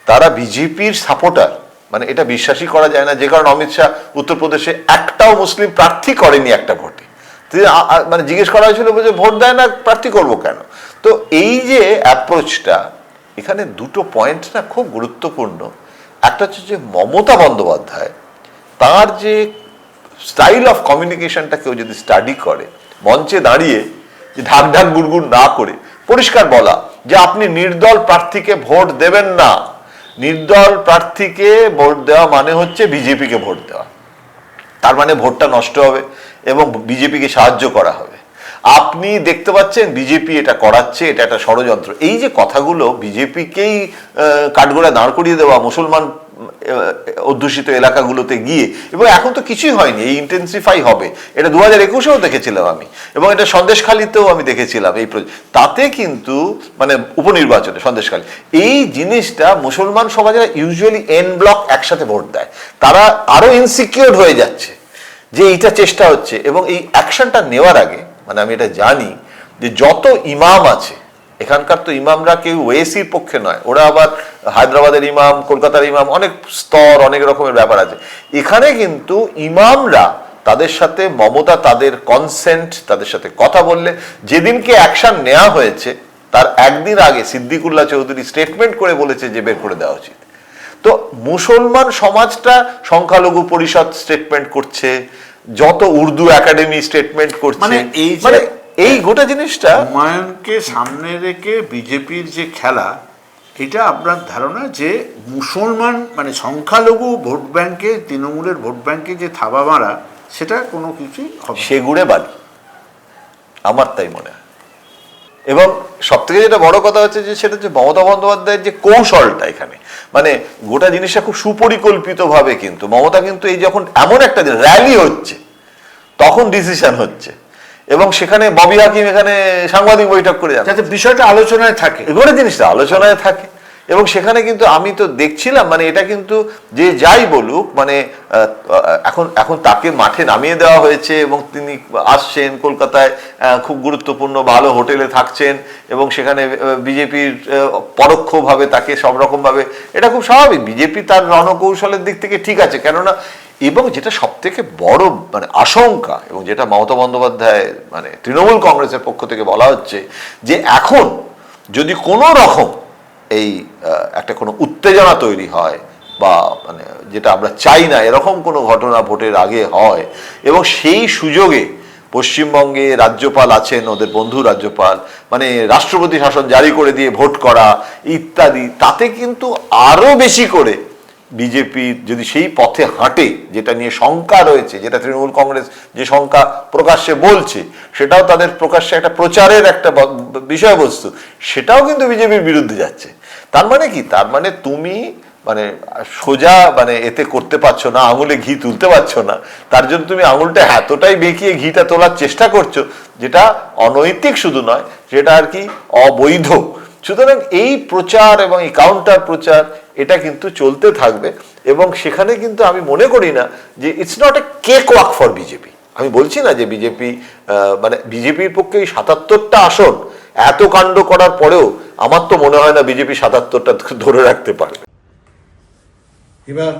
তারা বিজেপির সাপোর্টার, মানে এটা বিশ্বাসই করা যায় না। যে কারণে অমিত শাহ উত্তরপ্রদেশে একটাও মুসলিম প্রার্থী করেনি একটা ভোটে। মানে জিজ্ঞেস করা হয়েছিল যে ভোট দেয় না, প্রার্থী করবো কেন? তো এই যে অ্যাপ্রোচটা, এখানে দুটো পয়েন্ট না খুব গুরুত্বপূর্ণ। একটা হচ্ছে যে মমতা বন্দ্যোপাধ্যায় তার যে স্টাইল অফ কমিউনিকেশনটা কেউ যদি স্টাডি করে, মঞ্চে দাঁড়িয়ে যে ঢাক ঢাক গুড়গুড় না করে পরিষ্কার বলা যে আপনি নির্দল প্রার্থীকে ভোট দেবেন না। নির্দল প্রার্থীকে ভোট দেওয়া মানে হচ্ছে বিজেপিকে ভোট দেওয়া। তার মানে ভোটটা নষ্ট হবে এবং বিজেপিকে সাহায্য করা হবে। আপনি দেখতে পাচ্ছেন বিজেপি এটা করাচ্ছে, এটা একটা ষড়যন্ত্র। এই যে কথাগুলো বিজেপিকেই কাঠগড়ায় দাঁড় করিয়ে দেওয়া মুসলমান অধ্যুষিত এলাকাগুলোতে গিয়ে, এবং এখন তো কিছুই হয়নি, এই ইন্টেন্সিফাই হবে। এটা 2021-এও দেখেছিলাম আমি, এবং এটা সন্দেশখালীতেও আমি দেখেছিলাম। তাতে কিন্তু মানে উপনির্বাচনে সন্দেশখালী এই জিনিসটা মুসলমান সমাজেরা ইউজুয়ালি এন ব্লক একসাথে ভোট দেয়। তারা আরো ইনসিকিউর হয়ে যাচ্ছে যে এইটা চেষ্টা হচ্ছে। এবং এই অ্যাকশনটা নেওয়ার আগে, মানে আমি এটা জানি যে যত ইমাম আছে এখানকার, তো ইমামরা কেউ ওয়েসির পক্ষে নয়, ওরা আবার হায়দ্রাবাদের ইমাম, কলকাতার ইমাম, অনেক স্তর, অনেক রকমের ব্যাপার আছে। এখানে কিন্তু ইমামরা তাদের সাথে মমতা তাদের কনসেন্ট, তাদের সাথে কথা বললে, যেদিনকে অ্যাকশন নেওয়া হয়েছে তার একদিন আগে সিদ্দিকুল্লাহ চৌধুরী স্টেটমেন্ট করে বলেছে যে বের করে দেওয়া উচিত। তো মুসলমান সমাজটা সংখ্যালঘু পরিষদ স্টেটমেন্ট করছে, যত উর্দু একাডেমি স্টেটমেন্ট করছে, মানে এই গোটা জিনিসটা হুমায়ুনকে সামনে রেখে বিজেপির যে খেলা, এটা আপনার ধারণা যে মুসলমান মানে সংখ্যালঘু ভোট ব্যাংকে, তৃণমূলের ভোট ব্যাংকে যে থাবা মারা, সেটা কোনো কিছুই হবে না। সেগুড়ে বালি, আমার তাই মনে হয়। এবং সব থেকে যেটা বড় কথা হচ্ছে যে সেটা হচ্ছে মমতা বন্দ্যোপাধ্যায়ের যে কৌশলটা এখানে, মানে গোটা জিনিসটা খুব সুপরিকল্পিত ভাবে, কিন্তু মমতা কিন্তু এই যখন এমন একটা র্যালি হচ্ছে তখন ডিসিশন হচ্ছে, এবং সেখানে ববি হাকিম এখানে সাংবাদিক বৈঠক করে যান, যাতে বিষয়টা আলোচনায় থাকে, গোটা জিনিসটা আলোচনায় থাকে। এবং সেখানে কিন্তু আমি তো দেখছিলাম, মানে এটা কিন্তু যে যাই বলুক, মানে এখন তাকে মাঠে নামিয়ে দেওয়া হয়েছে এবং তিনি আসছেন কলকাতায়, খুব গুরুত্বপূর্ণ ভালো হোটেলে থাকছেন, এবং সেখানে বিজেপির পরোক্ষভাবে তাকে সব রকমভাবে, এটা খুব স্বাভাবিক। বিজেপি তার রণকৌশলের দিক থেকে ঠিক আছে, কেননা এবং যেটা সব থেকে বড় মানে আশঙ্কা, এবং যেটা মমতা বন্দ্যোপাধ্যায় মানে তৃণমূল কংগ্রেসের পক্ষ থেকে বলা হচ্ছে যে এখন যদি কোনো রকম এই একটা কোনো উত্তেজনা তৈরি হয়, বা মানে যেটা আমরা চাই না এরকম কোনো ঘটনা ভোটের আগে হয়, এবং সেই সুযোগে পশ্চিমবঙ্গে রাজ্যপাল আছেন, ওদের বন্ধু রাজ্যপাল, মানে রাষ্ট্রপতি শাসন জারি করে দিয়ে ভোট করা ইত্যাদি, তাতে কিন্তু আরো বেশি করে বিজেপি যদি সেই পথে হাঁটে, যেটা নিয়ে শঙ্কা রয়েছে, যেটা তৃণমূল কংগ্রেস যে শঙ্কা প্রকাশ্যে বলছে, সেটাও তাদের প্রকাশ্যে একটা প্রচারের একটা বিষয়বস্তু, সেটাও কিন্তু বিজেপির বিরুদ্ধে যাচ্ছে। তার মানে কি? তার মানে তুমি মানে সোজা মানে এতে করতে পারছো না, আঙুলে ঘি তুলতে পারছো না, তার জন্য তুমি আঙুলটা এতটাই বেঁকিয়ে ঘিটা তোলার চেষ্টা করছো, যেটা অনৈতিক শুধু নয়, যেটা আর কি অবৈধ। সুতরাং এই প্রচার এবং এই কাউন্টার প্রচার এটা কিন্তু চলতে থাকবে, এবং সেখানে কিন্তু আমি মনে করি না যে it's not a cake walk for BJP. আমি বলছি না যে বিজেপি মানে বিজেপির পক্ষে এই ৭৭টা আসন এত কাণ্ড করার পরেও আমার তো মনে হয় না বিজেপি ৭৭টা ধরে রাখতে পারবে। এবার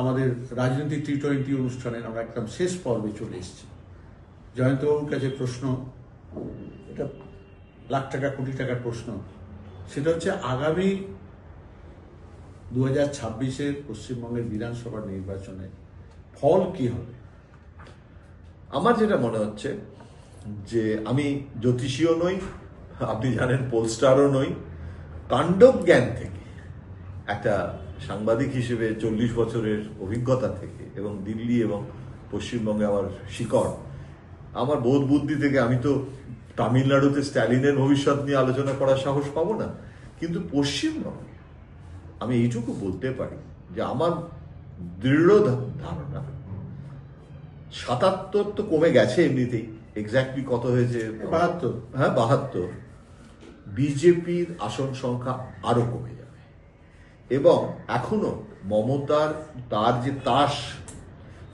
আমাদের রাজনৈতিক টি-20 অনুষ্ঠানের আমরা একদম শেষ পর্বে চলে এসেছি। জয়ন্তবাবুর কাছে প্রশ্ন, এটা লাখ টাকা কোটি টাকার প্রশ্ন, সেটা হচ্ছে আগামী 2026-এর পশ্চিমবঙ্গের বিধানসভা নির্বাচনে ফল কি হবে? আমার যেটা মনে হচ্ছে যে আমি জ্যোতিষীও নই, আপনি জানেন পোলস্টারও নই, কাণ্ডজ্ঞান থেকে, একটা সাংবাদিক হিসেবে 40 বছরের অভিজ্ঞতা থেকে এবং দিল্লি এবং পশ্চিমবঙ্গে আমার শিকড়, আমার বোধ বুদ্ধি থেকে আমি তো তামিলনাড়ুতে স্ট্যালিনের ভবিষ্যৎ নিয়ে আলোচনা করার সাহস পাবো না, কিন্তু পশ্চিমবঙ্গে আমি এইটুকু বলতে পারি যে আমার দৃঢ় ধারণা ৭৭ তো কমে গেছে এমনিতেই, এক্স্যাক্টলি কত হয়েছে 72। হ্যাঁ 72। বিজেপির আসন সংখ্যা আরো কমে যাবে এবং এখনো মমতার তার যে তাস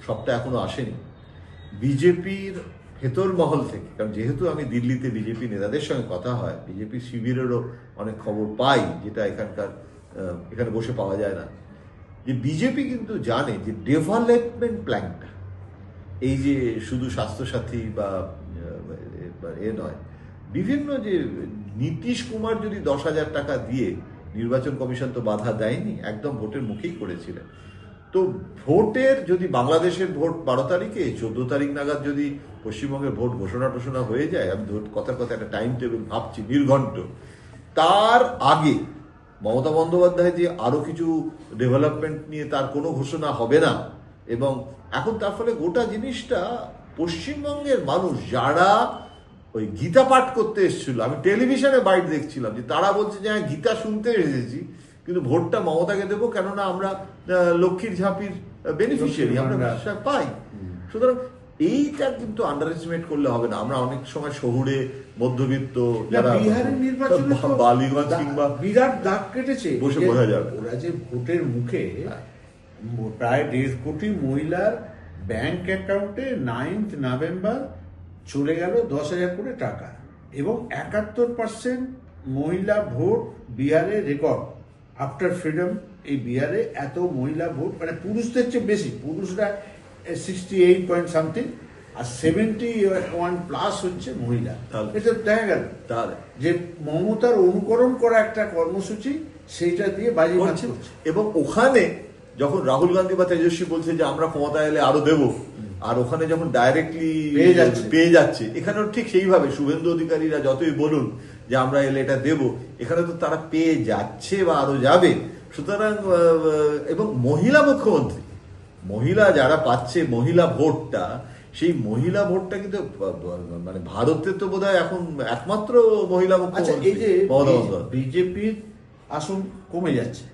সবটা এখনো আসেনি বিজেপির ভেতর মহল থেকে। কারণ যেহেতু আমি দিল্লিতে বিজেপি নেতাদের সঙ্গে কথা হয়, বিজেপি শিবিরেরও অনেক খবর পাই, যেটা এখানে বসে পাওয়া যায় না, যে বিজেপি কিন্তু জানে যে ডেভেলপমেন্ট প্ল্যানটা, এই যে শুধু স্বাস্থ্যসাথী বা এ নয়, বিভিন্ন যে নীতিশ কুমার যদি 10,000 টাকা দিয়ে, নির্বাচন কমিশন তো বাধা দেয়নি, একদম ভোটের মুখেই করেছিলেন। তো ভোটের যদি বাংলাদেশের ভোট 12 তারিখে, 14 তারিখ নাগাদ যদি পশ্চিমবঙ্গের ভোট ঘোষণা হয়ে যায়, আমি কথার কথা একটা টাইম টেবিল ভাবছি নির্ঘণ্ট, তার আগে মমতা বন্দ্যোপাধ্যায় যে আরো কিছু ডেভেলপমেন্ট নিয়ে তার কোনো ঘোষণা হবে না, এবং এখন তার ফলে গোটা জিনিসটা পশ্চিমবঙ্গের মানুষ যারা ওই গীতা পাঠ করতে এসেছিল, আমি টেলিভিশনে বাইট দেখছিলাম যে তারা বলছে যে হ্যাঁ গীতা শুনতে এসেছি কিন্তু ভোটটা মমতাকে দেবো, কেননা আমরা লক্ষ্মীর ঝাঁপির বেনিফিশিয়ারি, আমরা পাই। সুতরাং এইটা কিন্তু আন্ডার এস্টিমেট করলে হবে না। আমরা অনেক সময় শহুরে মধ্যবিত্ত যারা বিহারের নির্বাচনে তো বালিগঞ্জ কিংবা বিরাট দাগ কেটেছে, বসে বোঝা যাবে। ওরা যে ভোটের মুখে প্রায় 1.5 কোটি মহিলার ব্যাংক অ্যাকাউন্টে 9 নভেম্বর চলে গেল 10,000 করে টাকা, এবং 71% মহিলা ভোট বিহারে রেকর্ড আফটার ফ্রিডম। এই বিহারে এত মহিলা ভোট, মানে পুরুষদের চেয়ে বেশি, পুরুষরা 68 পয়েন্ট সামথিং আর 71 প্লাস হচ্ছে মহিলা। এটা দেখা গেল তাহলে যে মমতার অনুকরণ করা একটা কর্মসূচি, সেইটা দিয়ে বাজি মারছে। এবং ওখানে যখন রাহুল গান্ধী বা তেজস্বী বলছে যে আমরা ক্ষমতা এলে আরো দেব, আর ওখানে যখন ডাইরেক্টলি পেয়ে যাচ্ছে, এখানেও ঠিক সেইভাবে শুভেন্দু অধিকারীরা যতই বলুন যে আমরা এলে এটা দেব, এখানে তো তারা পেয়ে যাচ্ছে বা আরো যাবে। সুতরাং এবং মহিলা মুখ্যমন্ত্রী, মহিলা যারা পাচ্ছে মহিলা ভোটটা, সেই মহিলা ভোটটা কিন্তু মানে ভারতে তো বোধহয় এখন একমাত্র মহিলা মুখ্যমন্ত্রী। এই যে বিজেপির আসন কমে যাচ্ছে,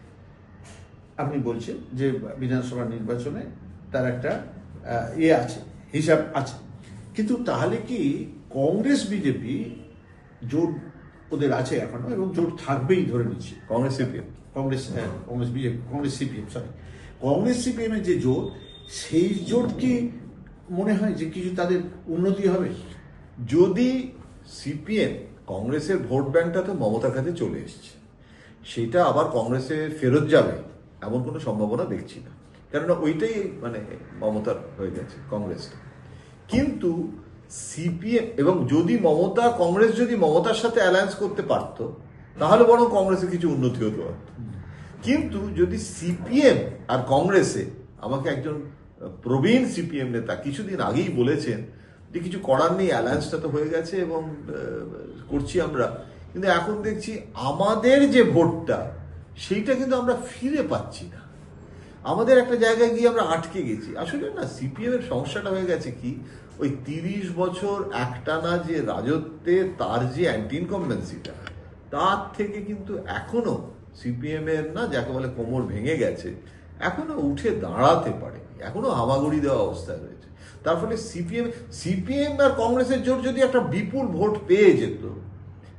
আপনি বলছেন যে বিধানসভা নির্বাচনে তার একটা আছে, হিসাব আছে, কিন্তু তাহলে কি কংগ্রেস বিজেপি জোট ওদের আছে এখনো, এবং জোট থাকবেই ধরে নিচ্ছি, Congress CPM, Congress BJP, Congress CPM, sorry, Congress CPM এর যে জোট, সেই জোট কি মনে হয় যে কিছু তাদের উন্নতি হবে? যদি সিপিএম, কংগ্রেসের ভোট ব্যাংকটা তো মমতার কাছে চলে এসছে, সেটা আবার কংগ্রেসে ফেরত যাবে এমন কোনো সম্ভাবনা দেখছি না, কেননা ওইটাই মানে মমতার হয়ে গেছে কংগ্রেসটা। কিন্তু সিপিএম এবং যদি কংগ্রেস যদি মমতার সাথে অ্যালায়েন্স করতে পারতো, তাহলে বরং কংগ্রেসের কিছু উন্নতি হতে পারত। কিন্তু যদি সিপিএম আর কংগ্রেসে, আমাকে একজন প্রবীণ সিপিএম নেতা কিছুদিন আগেই বলেছেন যে কিছু করার নেই, অ্যালায়েন্সটা তো হয়ে গেছে এবং করছি আমরা, কিন্তু এখন দেখছি আমাদের যে ভোটটা সেইটা কিন্তু আমরা ফিরে পাচ্ছি না, আমাদের একটা জায়গায় গিয়ে আমরা আটকে গেছি। আসলে না, সিপিএম এর সমস্যাটা হয়ে গেছে কি, ওই 30 বছর একটানা যে রাজত্বে তার যে অ্যান্টি ইনকমবেন্সিটা, তার থেকে কিন্তু এখনো সিপিএম এর না যাকে বলে কোমর ভেঙে গেছে, এখনো উঠে দাঁড়াতে পারে, এখনো হামাগুড়ি দেওয়া অবস্থায় রয়েছে। তার ফলে সিপিএম আর কংগ্রেসের জোট যদি একটা বিপুল ভোট পেয়ে যেত,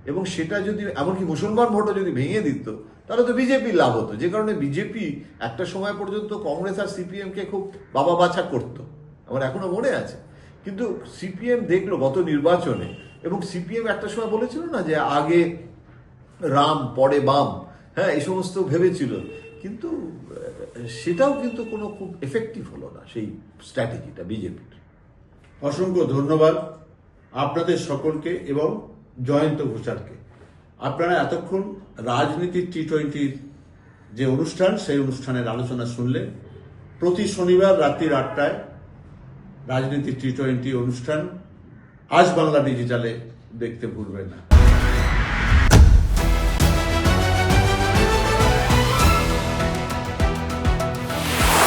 এবং সেটা যদি এমনকি মুসলমান ভোটও যদি ভেঙে দিত, তাহলে তো বিজেপির লাভ হতো। যে কারণে বিজেপি একটা সময় পর্যন্ত কংগ্রেস আর সিপিএম কে খুব বাবা বাছা করতো, আমার এখনো মনে আছে। কিন্তু সিপিএম দেখলো গত নির্বাচনে এবং সিপিএম একটা সময় বলেছিল না যে আগে রাম পরে বাম, হ্যাঁ এই সমস্ত ভেবেছিল, কিন্তু সেটাও কিন্তু কোনো খুব এফেক্টিভ হলো না সেই স্ট্র্যাটেজিটা বিজেপির। অসংখ্য ধন্যবাদ আপনাদের সকলকে এবং জয়ন্ত ঘোষালকে। আপনারা এতক্ষণ রাজনীতির টি-20 যে অনুষ্ঠান, সেই অনুষ্ঠানের আলোচনা শুনলেন। প্রতি শনিবার রাত্রি 8টায় রাজনীতির টি-20 অনুষ্ঠান আজ বাংলা ডিজিটালে দেখতে ভুলবেন না।